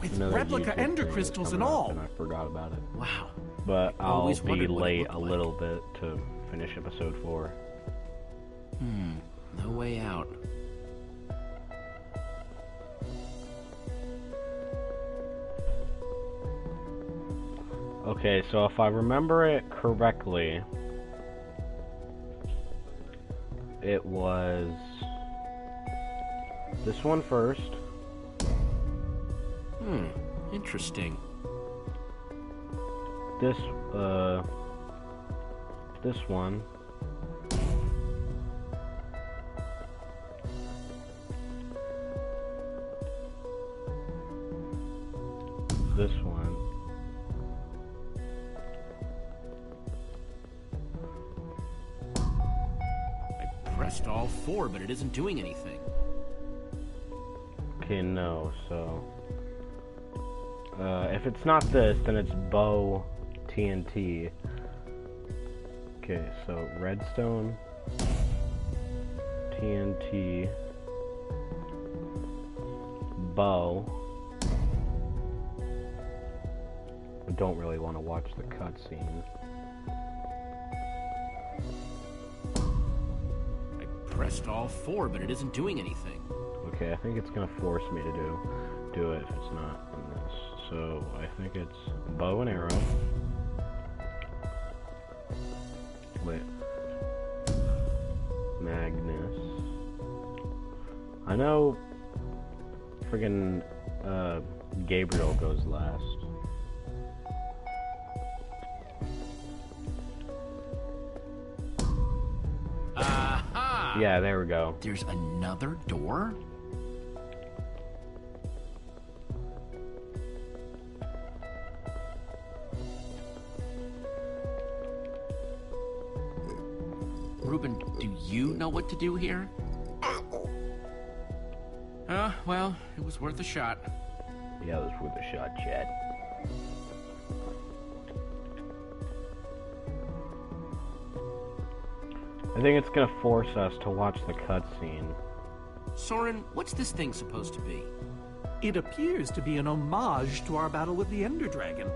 With another replica YouTube Ender thing is crystals and coming up all! and I forgot about it. Wow. But I'll Always be wondered what it late looked a like. little bit to finish episode 4. No way out. Okay, so if I remember it correctly, it was this one first. Interesting. This one. This one. I pressed all 4, but it isn't doing anything. Okay, no, so if it's not this, then it's bow TNT. Okay, so redstone, TNT, bow. I don't really want to watch the cutscene. I pressed all 4, but it isn't doing anything. Okay, I think it's gonna force me to do it if it's not in this. So I think it's bow and arrow. Wait. Magnus. I know friggin' Gabriel goes last. Aha! Yeah, there we go. There's another door? Ruben, do you know what to do here? Well, it was worth a shot. Yeah, it was worth a shot, Chad. I think it's gonna force us to watch the cutscene. Soren, what's this thing supposed to be? It appears to be an homage to our battle with the Ender Dragon.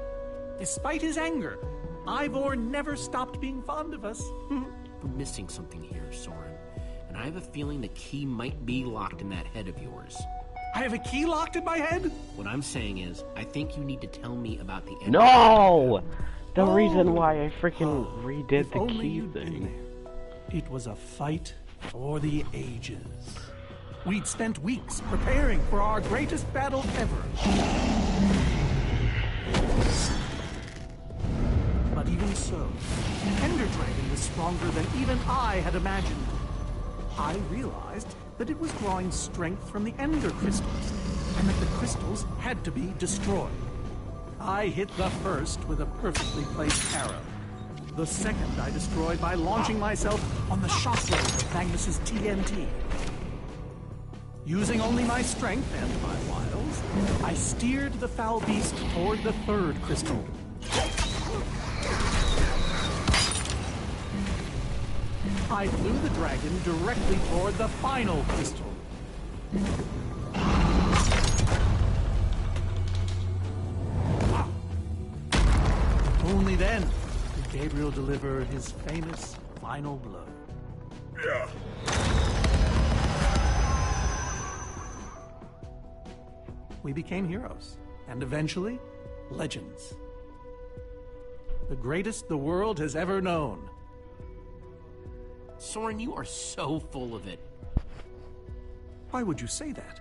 Despite his anger, Ivor never stopped being fond of us. We're missing something here, Soren. And I have a feeling the key might be locked in that head of yours. I have a key locked in my head? What I'm saying is, I think you need to tell me about the... No! The reason why I freaking redid If the only key you'd been thing. there. It was a fight for the ages. We'd spent weeks preparing for our greatest battle ever. But even so, the Ender Dragon was stronger than even I had imagined. I realized that it was drawing strength from the Ender crystals, and that the crystals had to be destroyed. I hit the first with a perfectly placed arrow. The second I destroyed by launching myself on the shockwave of Magnus's TNT. Using only my strength and my wiles, I steered the foul beast toward the third crystal. I flew the dragon directly toward the final crystal. Only then did Gabriel deliver his famous final blow. Yeah. We became heroes, and eventually, legends. The greatest the world has ever known. Soren, you are so full of it. Why would you say that?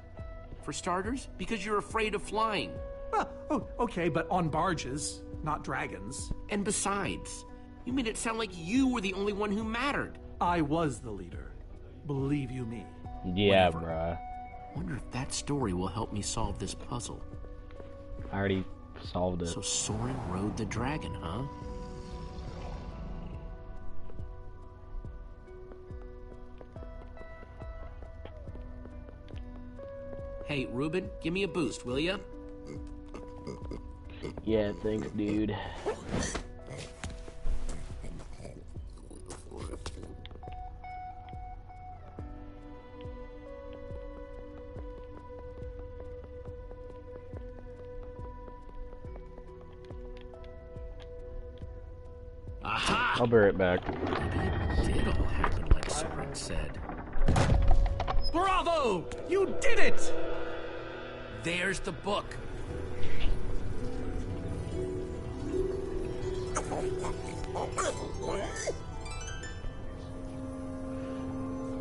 For starters, because you're afraid of flying. Well, oh, okay, but on barges, not dragons. And besides, you made it sound like you were the only one who mattered. I was the leader. Believe you me. Yeah, Whatever. bruh. Wonder if that story will help me solve this puzzle. I already solved it. So Soren rode the dragon, huh? Hey, Ruben, give me a boost, will ya? Yeah, thanks, dude. Aha! I'll be right back. Maybe it did all happen like Soren said. Bravo! You did it! There's the book.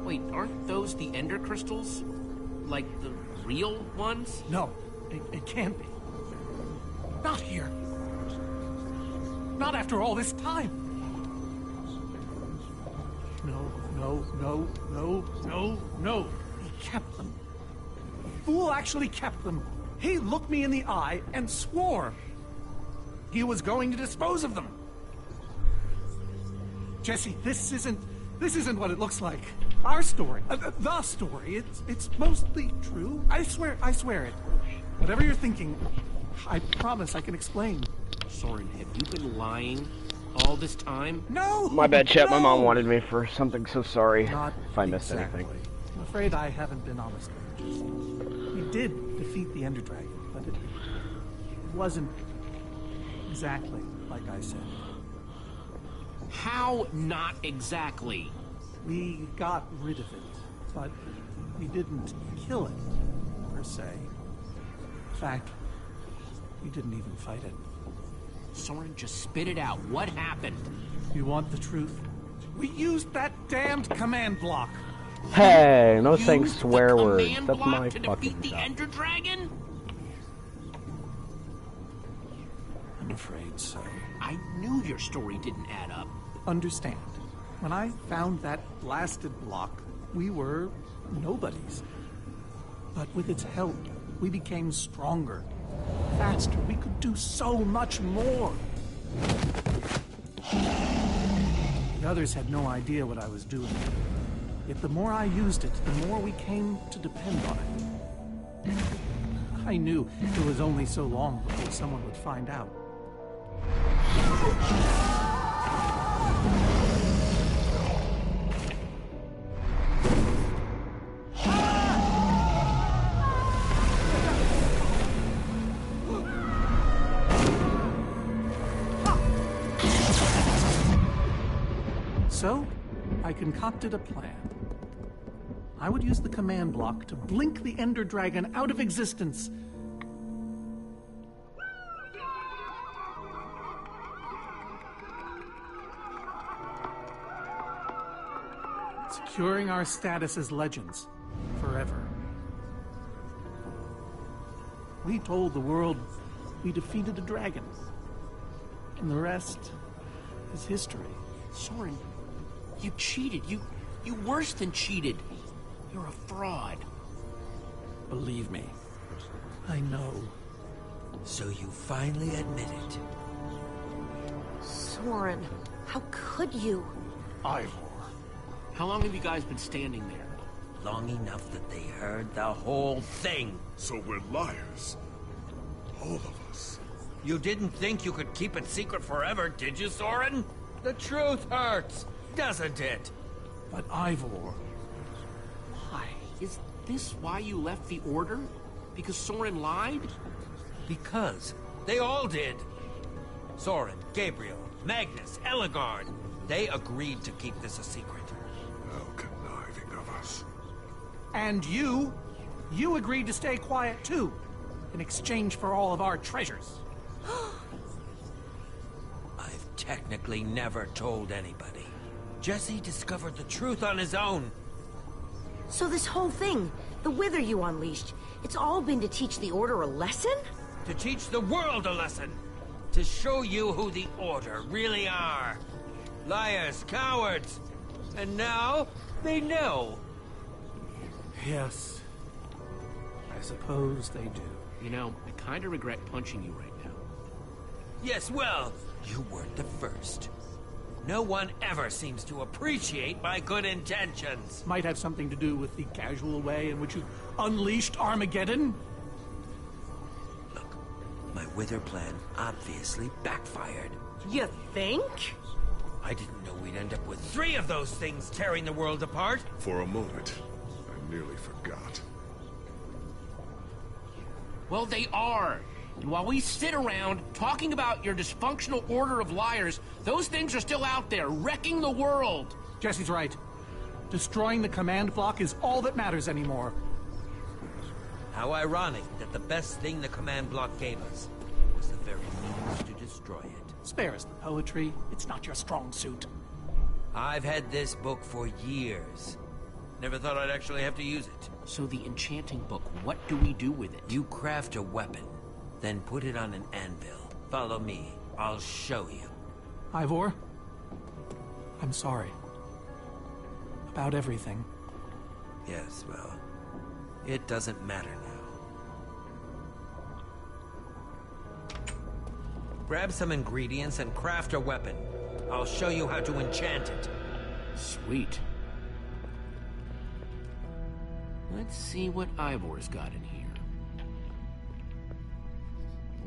Wait, aren't those the Ender crystals? Like the real ones? No, it can't be. Not here. Not after all this time. No. He kept them. The fool actually kept them. He looked me in the eye and swore he was going to dispose of them. Jesse, this isn't what it looks like. Our story, the story, it's mostly true. I swear it. Whatever you're thinking, I promise I can explain. Soren, have you been lying all this time? No! My bad, chat. No! My mom wanted me for something, so sorry Not if I missed exactly. anything. I'm afraid I haven't been honest. We did defeat the Ender Dragon, but it wasn't exactly like I said. How not exactly? We got rid of it, but we didn't kill it, per se. In fact, we didn't even fight it. Soren, just spit it out. What happened? You want the truth? We used that damned command block. Hey, no saying Used the swear words. command That's block my to fucking defeat the job. Ender Dragon? I'm afraid so. I knew your story didn't add up. Understand, when I found that blasted block, we were nobodies. But with its help, we became stronger, faster. We could do so much more. The others had no idea what I was doing. Yet the more I used it, the more we came to depend on it. I knew it was only so long before someone would find out. So, I concocted a plan. I would use the command block to blink the Ender Dragon out of existence. Securing our status as legends forever. We told the world we defeated a dragon. And the rest is history. Soren, you cheated. You worse than cheated. You're a fraud. Believe me, I know. So you finally admit it. Soren, how could you? Ivor. How long have you guys been standing there? Long enough that they heard the whole thing. So we're liars. All of us. You didn't think you could keep it secret forever, did you, Soren? The truth hurts, doesn't it? But Ivor, why? Is this why you left the Order? Because Soren lied? Because they all did. Soren, Gabriel, Magnus, Ellegaard. They agreed to keep this a secret. How conniving of us. And you agreed to stay quiet too, in exchange for all of our treasures. I've technically never told anybody. Jesse discovered the truth on his own. So this whole thing, the Wither you unleashed, it's all been to teach the Order a lesson? To teach the world a lesson. To show you who the Order really are. Liars, cowards. And now, they know. Yes. I suppose they do. You know, I kind of regret punching you right now. Yes, well, you weren't the first. No one ever seems to appreciate my good intentions. Might have something to do with the casual way in which you unleashed Armageddon. Look, my Wither plan obviously backfired. You think? I didn't know we'd end up with 3 of those things tearing the world apart. For a moment, I nearly forgot. Well, they are. And while we sit around talking about your dysfunctional order of liars, those things are still out there, wrecking the world. Jesse's right. Destroying the command block is all that matters anymore. How ironic that the best thing the command block gave us was the very means to destroy it. Spare us the poetry. It's not your strong suit. I've had this book for years. Never thought I'd actually have to use it. So the enchanting book, what do we do with it? You craft a weapon, then put it on an anvil. Follow me. I'll show you. Ivor, I'm sorry. About everything. Yes, well, it doesn't matter now. Grab some ingredients and craft a weapon. I'll show you how to enchant it. Sweet. Let's see what Ivor's got in here.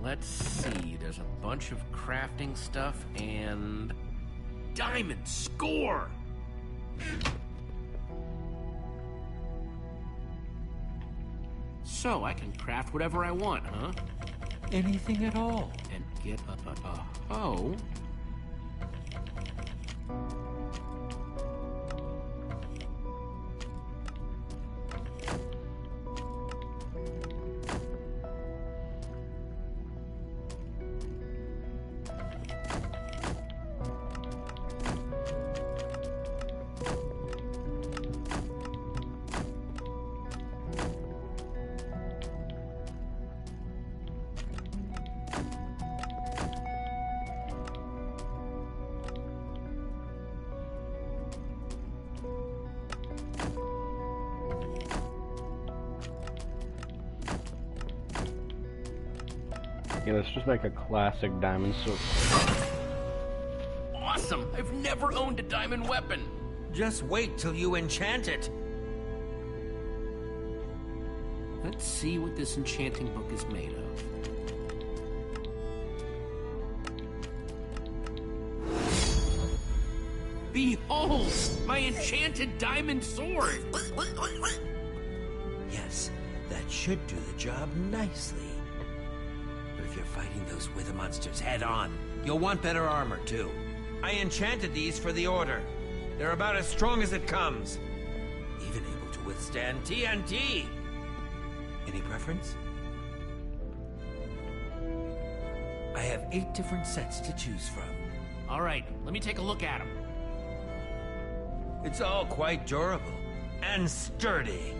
Let's see, there's a bunch of crafting stuff and... Diamond score! So, I can craft whatever I want, huh? Anything at all. And get a hoe. Yeah, let's just make a classic diamond sword. Awesome! I've never owned a diamond weapon! Just wait till you enchant it. Let's see what this enchanting book is made of. Behold! My enchanted diamond sword! Yes, that should do the job nicely. But if you're fighting those Wither monsters head-on, you'll want better armor, too. I enchanted these for the Order. They're about as strong as it comes. Even able to withstand TNT. Any preference? I have 8 different sets to choose from. All right, let me take a look at them. It's all quite durable and sturdy.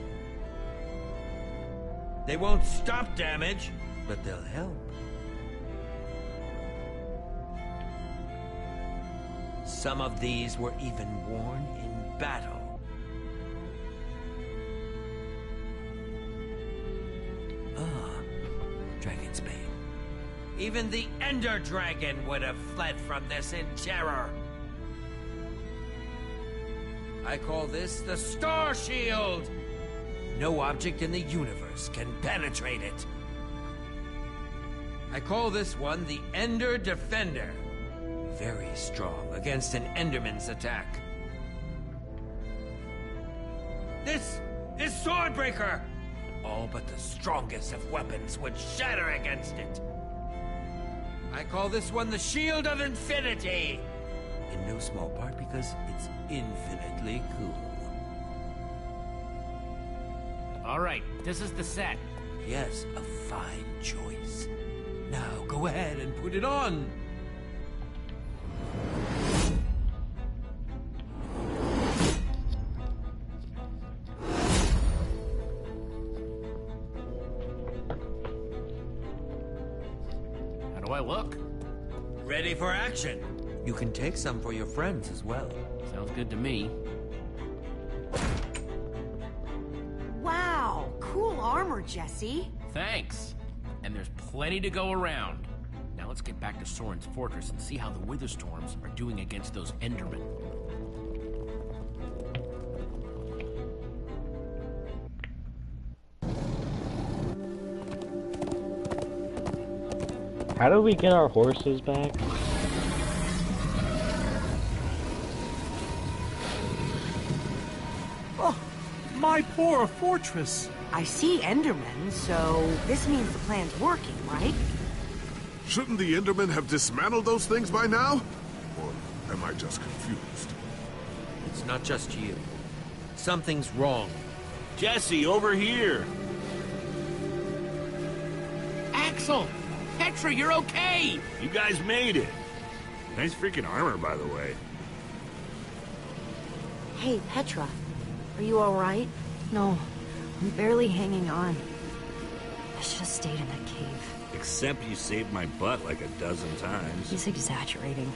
They won't stop damage, but they'll help. Some of these were even worn in battle. Ah, Dragon's Bane. Even the Ender Dragon would have fled from this in terror. I call this the Star Shield. No object in the universe can penetrate it. I call this one the Ender Defender. Very strong against an Enderman's attack. This is Swordbreaker. All but the strongest of weapons would shatter against it. I call this one the Shield of Infinity. In no small part because it's infinitely cool. All right, this is the set. Yes, a fine choice. Now go ahead and put it on. do I look? Ready for action. You can take some for your friends as well. Sounds good to me. Wow, cool armor, Jesse. Thanks. And there's plenty to go around. Now let's get back to Soren's fortress and see how the Witherstorms are doing against those Endermen. How do we get our horses back? Oh, my poor fortress. I see Endermen, so this means the plan's working, right? Shouldn't the Endermen have dismantled those things by now? Or am I just confused? It's not just you. Something's wrong. Jesse, over here! Axel! Petra, you're okay! You guys made it! Nice freaking armor, by the way. Hey, Petra, are you alright? No, I'm barely hanging on. I should have stayed in that cave. Except you saved my butt like a dozen times. He's exaggerating.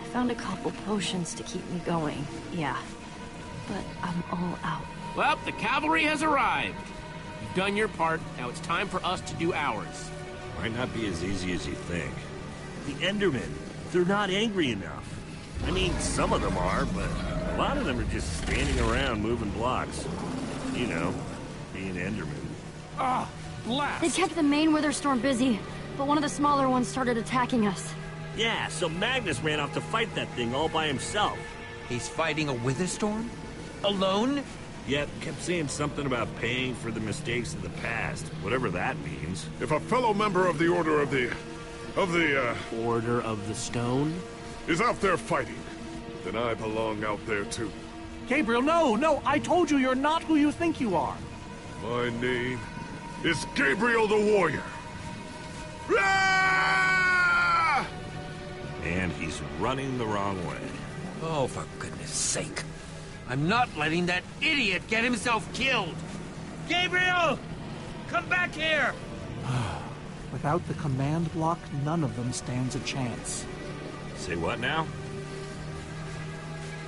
I found a couple potions to keep me going, yeah. But I'm all out. Well, the cavalry has arrived. You've done your part, now it's time for us to do ours. Might not be as easy as you think. The Endermen, they're not angry enough. I mean, some of them are, but a lot of them are just standing around moving blocks. You know, being Endermen. Ah, blast! They kept the main Witherstorm busy, but one of the smaller ones started attacking us. Yeah, so Magnus ran off to fight that thing all by himself. He's fighting a Witherstorm? Alone? Yep, kept saying something about paying for the mistakes of the past, whatever that means. If a fellow member of the Order of the Order of the Stone? is out there fighting, then I belong out there too. Gabriel, no, I told you you're not who you think you are. My name is Gabriel the Warrior. Ah! And he's running the wrong way. Oh, for goodness sake. I'm not letting that idiot get himself killed. Gabriel! Come back here! Without the command block, none of them stands a chance. Say what now?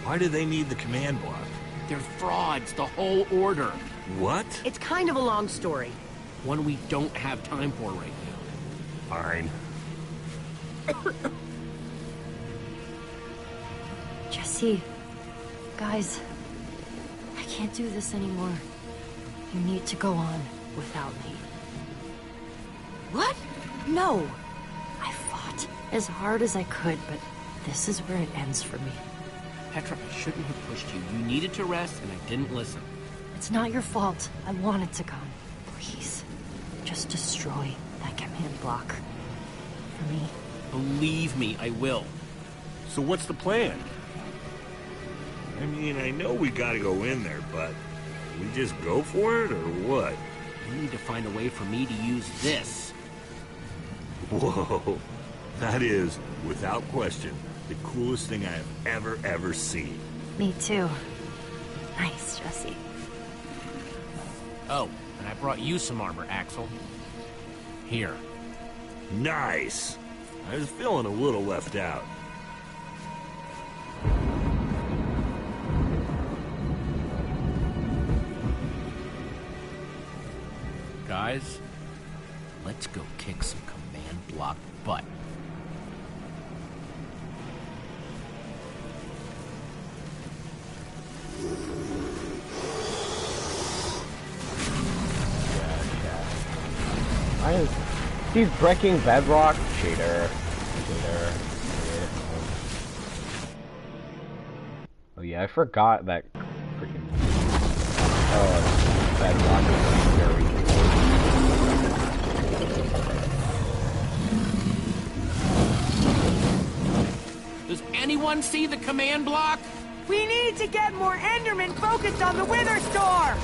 Why do they need the command block? They're frauds, the whole order. What? It's kind of a long story. One we don't have time for right now. Fine. Jesse, guys, I can't do this anymore. You need to go on without me. What? No. I fought as hard as I could, but this is where it ends for me. Petra, I shouldn't have pushed you. You needed to rest, and I didn't listen. It's not your fault. I wanted to come. Please, just destroy that command block. For me. Believe me, I will. So what's the plan? I mean, I know we gotta go in there, but we just go for it, or what? You need to find a way for me to use this. Whoa. That is, without question, the coolest thing I have ever seen. Me too. Nice, Jesse. Oh, and I brought you some armor, Axel. Here. Nice! I was feeling a little left out. Guys, let's go kick some command block butt. He's breaking bedrock. Cheater. Oh yeah, I forgot that freaking bedrock is very cool. Does anyone see the command block? We need to get more Endermen focused on the Witherstorm!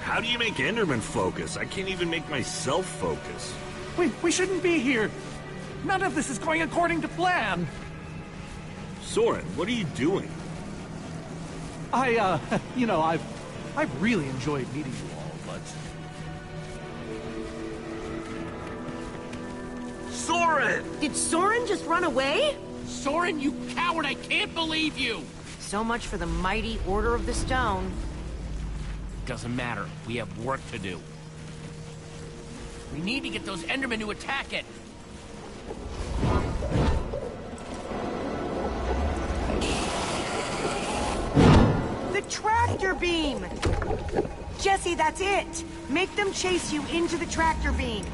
How do you make Enderman focus? I can't even make myself focus. We shouldn't be here. None of this is going according to plan. Soren, what are you doing? I've really enjoyed meeting you all, but... Soren! Did Soren just run away? Soren, you coward, I can't believe you! So much for the mighty Order of the Stone. Doesn't matter. We have work to do. We need to get those Endermen to attack it. The tractor beam! Jesse, that's it! Make them chase you into the tractor beam.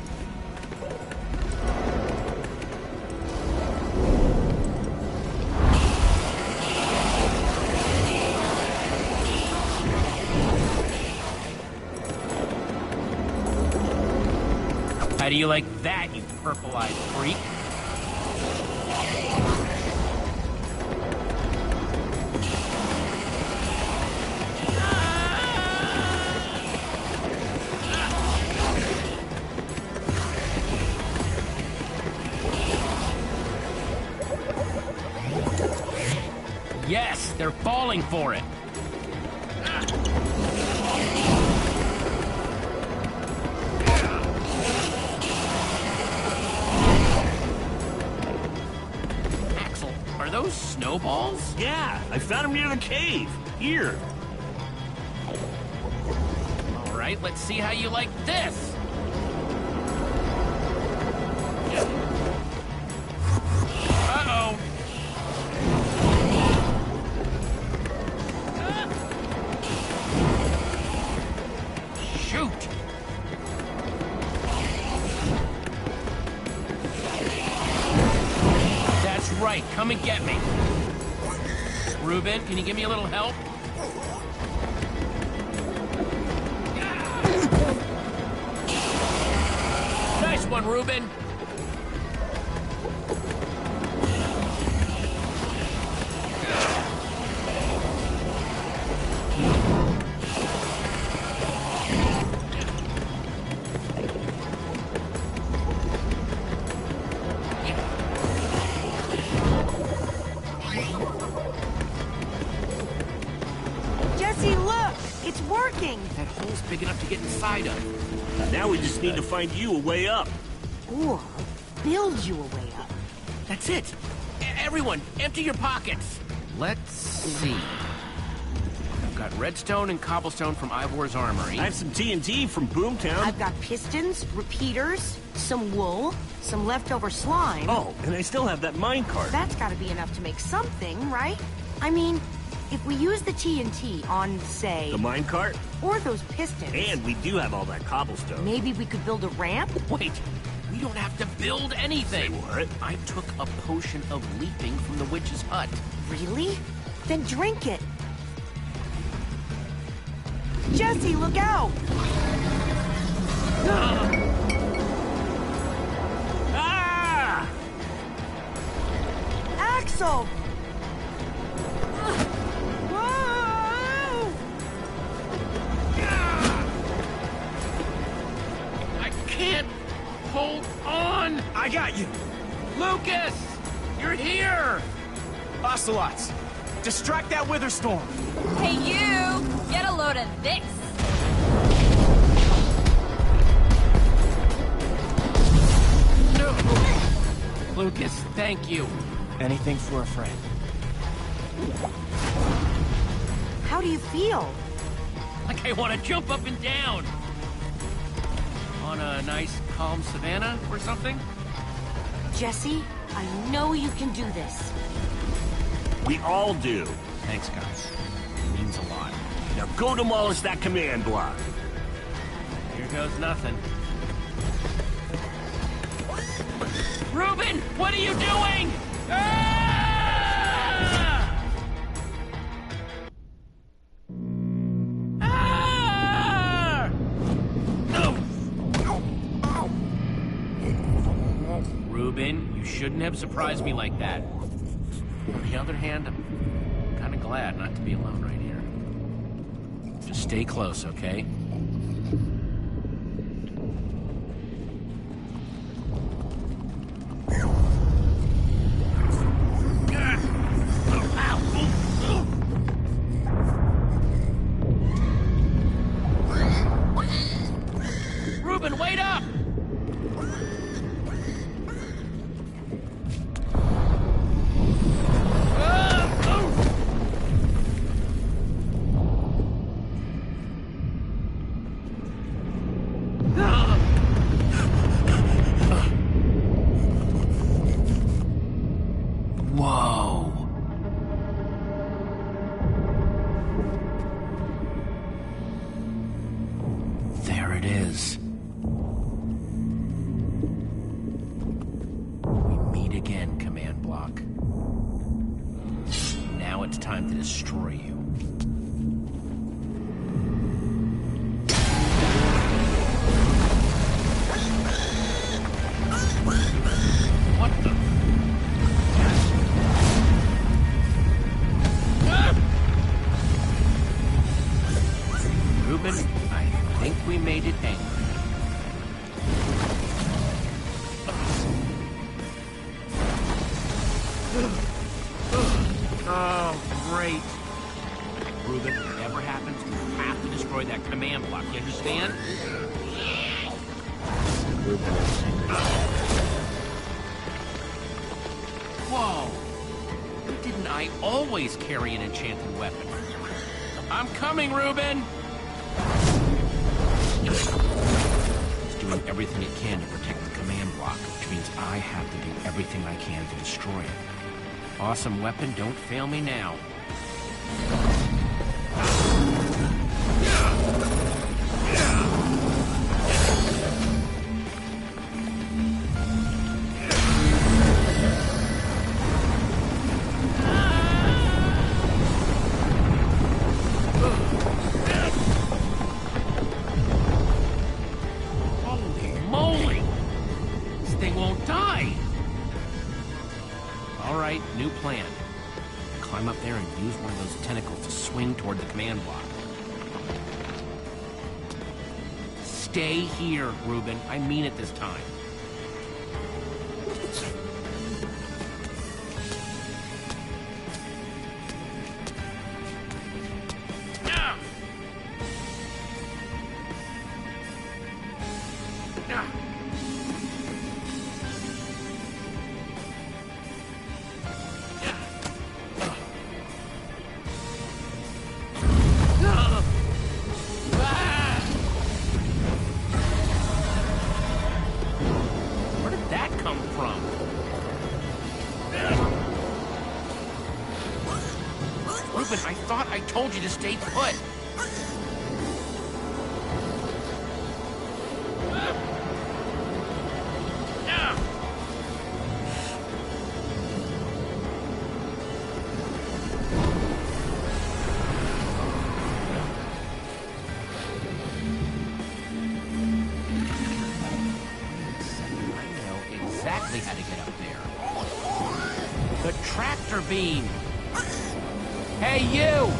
How do you like that, you purple-eyed freak? Yes, they're falling for it. Axel, are those snowballs? Yeah, I found them near the cave. Here. All right, let's see how you like this. Uh-oh. Shoot! That's right, come and get me. Reuben, can you give me a little help? Nice one, Reuben. Jesse, look! It's working! That hole's big enough to get inside of. Now we just need to find you a way up. Or build you a way up. That's it. Everyone, empty your pockets. Let's see. I've got redstone and cobblestone from Ivor's armory. I have some TNT from Boomtown. I've got pistons, repeaters, some wool, some leftover slime. Oh, and I still have that minecart. That's gotta be enough to make something, right? I mean, if we use the TNT on, say... The minecart? Or those pistons... And we do have all that cobblestone. Maybe we could build a ramp? Wait, we don't have to build anything. Say what? I took a potion of leaping from the witch's hut. Really? Then drink it. Jesse, look out! Ah! Axel! Whoa! I can't hold on. I got you! Lucas, you're here. Ocelots! Distract that wither storm! Hey, you! Get a load of this! No. Lucas, thank you. Anything for a friend. How do you feel? Like I want to jump up and down. On a nice, calm savanna or something? Jesse, I know you can do this. We all do. Thanks, guys. It means a lot. Now go demolish that command block. Here goes nothing. Reuben, what are you doing? Ah! Ah! Reuben, you shouldn't have surprised me like that. On the other hand, I'm kind of glad not to be alone right here. Just stay close, okay? Reuben, wait up! it's time to destroy you. What the? Reuben, I think we made it angry. Oh, great. Reuben, whatever happens, we have to destroy that command block, you understand? Whoa! Didn't I always carry an enchanted weapon? I'm coming, Reuben! It's doing everything it can to protect the command block, which means I have to do everything I can to destroy it. Awesome weapon, don't fail me now. New plan. Climb up there and use one of those tentacles to swing toward the command block. Stay here, Reuben. I mean it this time. I thought I told you to stay put. I know exactly how to get up there. The tractor beam. Hey, you!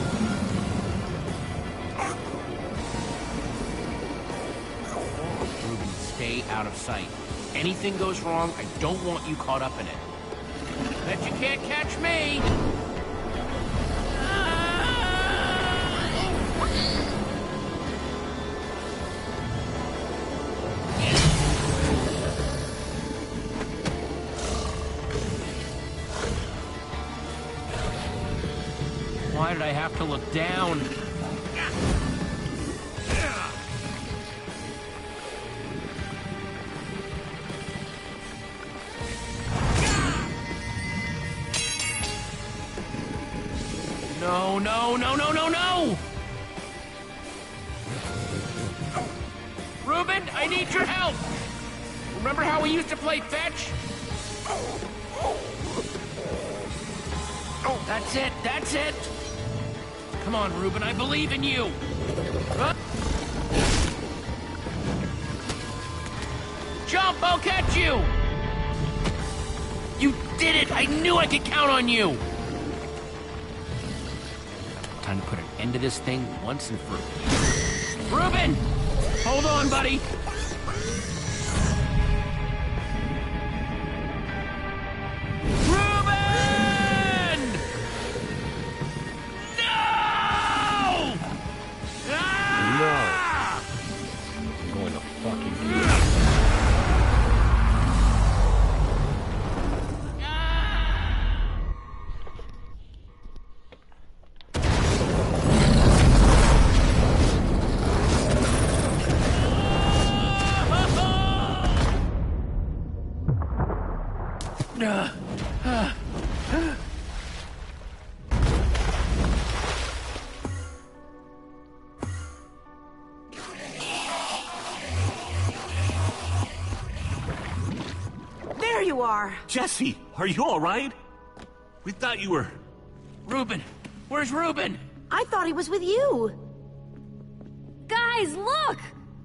Reuben, stay out of sight. Anything goes wrong, I don't want you caught up in it. Bet you can't catch me! Why did I have to look down? No, no, no, no, no, no! Reuben, I need your help! Remember how we used to play fetch? Oh, that's it, that's it! Come on, Reuben, I believe in you! Jump, I'll catch you! You did it! I knew I could count on you! Time to put an end to this thing once and for all. Reuben! Hold on, buddy! There you are! Jesse, are you all right? We thought you were... Reuben, Where's Reuben? I thought he was with you. Guys, look!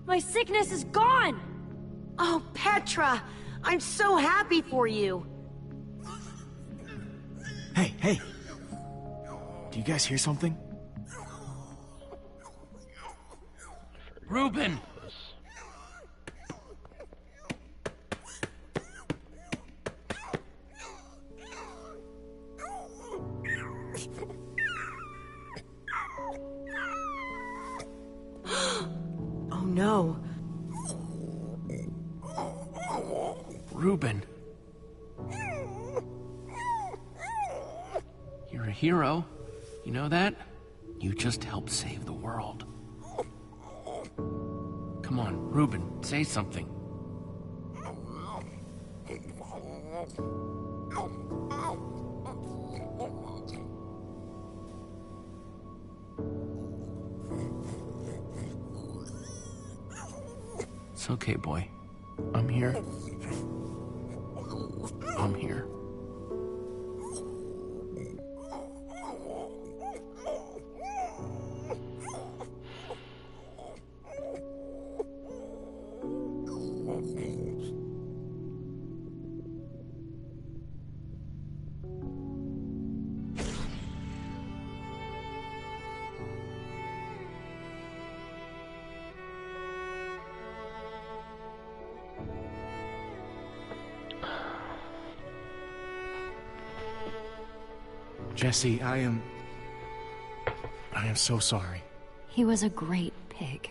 My sickness is gone! Oh, Petra, I'm so happy for you. Hey, hey! Do you guys hear something? Reuben! Oh no. Reuben. You're a hero. You know that? You just helped save the world. Come on, Reuben, say something. It's okay, boy. I'm here. I'm here. Jesse, I am so sorry. He was a great pig.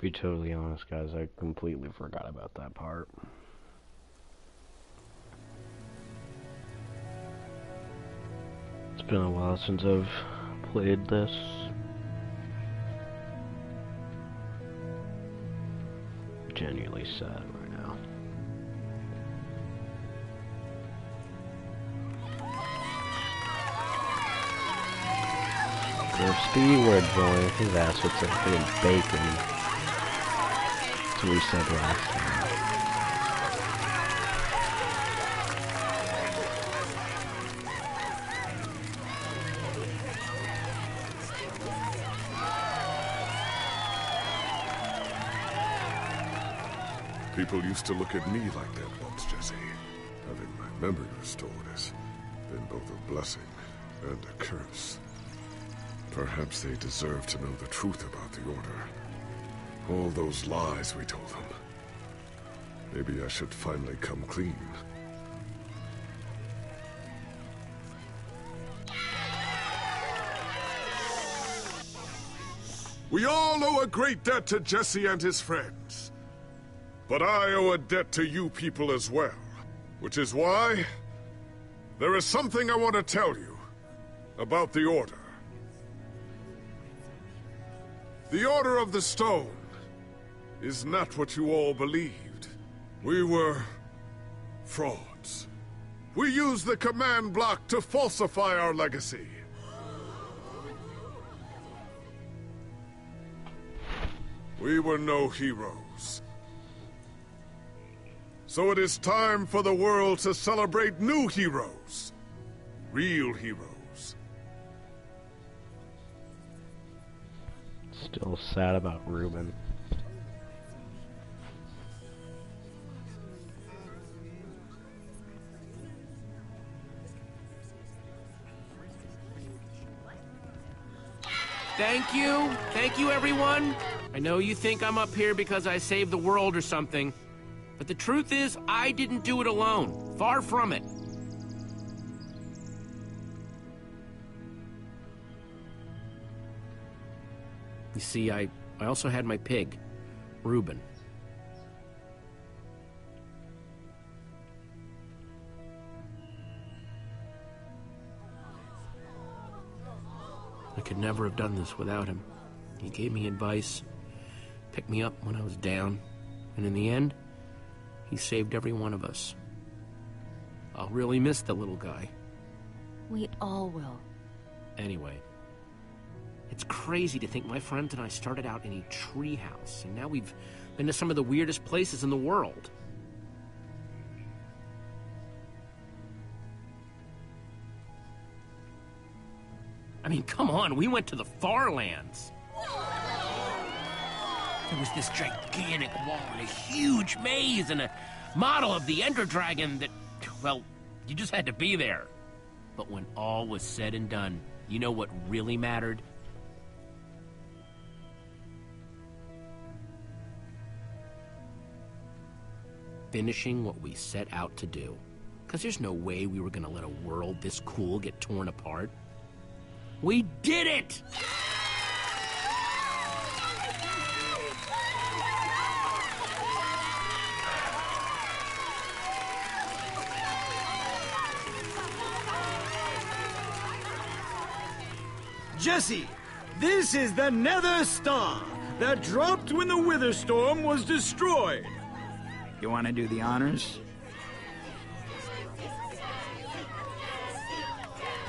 To be totally honest, guys, I completely forgot about that part. It's been a while since I've played this. Genuinely sad right now. There's Speedy Word joining his ass with some freaking bacon. That's what we said last time. People used to look at me like that once, Jesse. Having my memory restored has been both a blessing and a curse. Perhaps they deserve to know the truth about the Order. All those lies we told them. Maybe I should finally come clean. We all owe a great debt to Jesse and his friends. But I owe a debt to you people as well. Which is why there is something I want to tell you about the Order. The Order of the Stone is not what you all believed. We were frauds. We used the command block to falsify our legacy. We were no heroes. So it is time for the world to celebrate new heroes. Real heroes. Still sad about Reuben. Thank you everyone. I know you think I'm up here because I saved the world or something, but the truth is I didn't do it alone. Far from it. You see, I also had my pig, Reuben. I could never have done this without him. He gave me advice, picked me up when I was down, and in the end, he saved every one of us. I'll really miss the little guy. We all will. Anyway, it's crazy to think my friends and I started out in a treehouse, and now we've been to some of the weirdest places in the world. I mean, come on, we went to the far lands. There was this gigantic wall and a huge maze and a model of the Ender Dragon that, well, you just had to be there. But when all was said and done, you know what really mattered? Finishing what we set out to do. Because there's no way we were going to let a world this cool get torn apart. We did it! Jesse, this is the Nether Star that dropped when the Wither Storm was destroyed. You want to do the honors?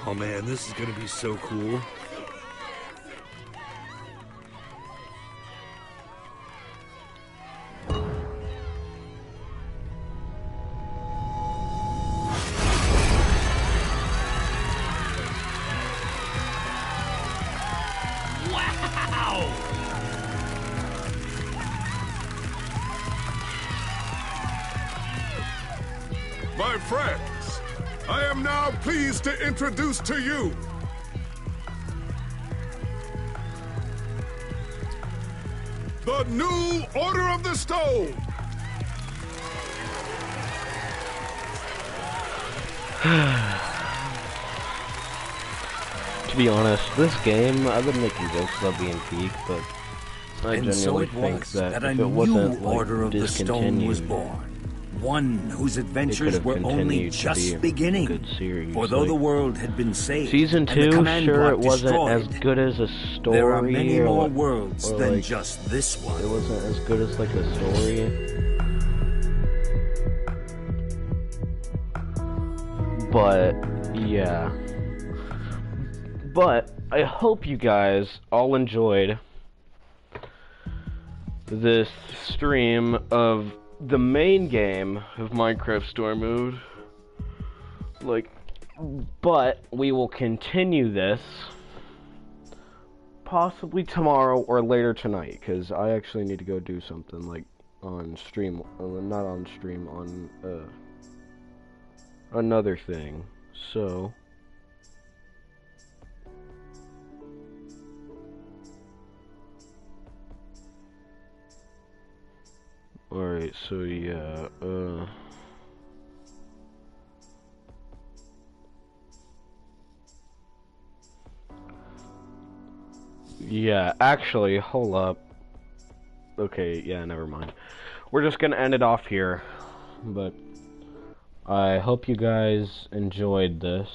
Oh man, this is gonna be so cool. My friends, I am now pleased to introduce to you the new Order of the Stone. To be honest, this game, I've been making jokes about being peak, but I And so genuinely it think was that a if it new wasn't Order of the Stone was discontinued, born. One whose it could adventures have were only continued to be just a beginning. good series. For though Like, the world had been saved, Season and the 2, command sure, block it wasn't as destroyed, good as a story. there are many or more like- worlds or than like, just this one. It wasn't as good as like a story. But, yeah. But, I hope you guys all enjoyed this stream of the main game of Minecraft Story Mode. But we will continue this possibly tomorrow or later tonight, because I actually need to go do something on stream, not on stream, on another thing. So alright, so yeah, yeah, actually, hold up. Okay, yeah, never mind. We're just gonna end it off here, but I hope you guys enjoyed this.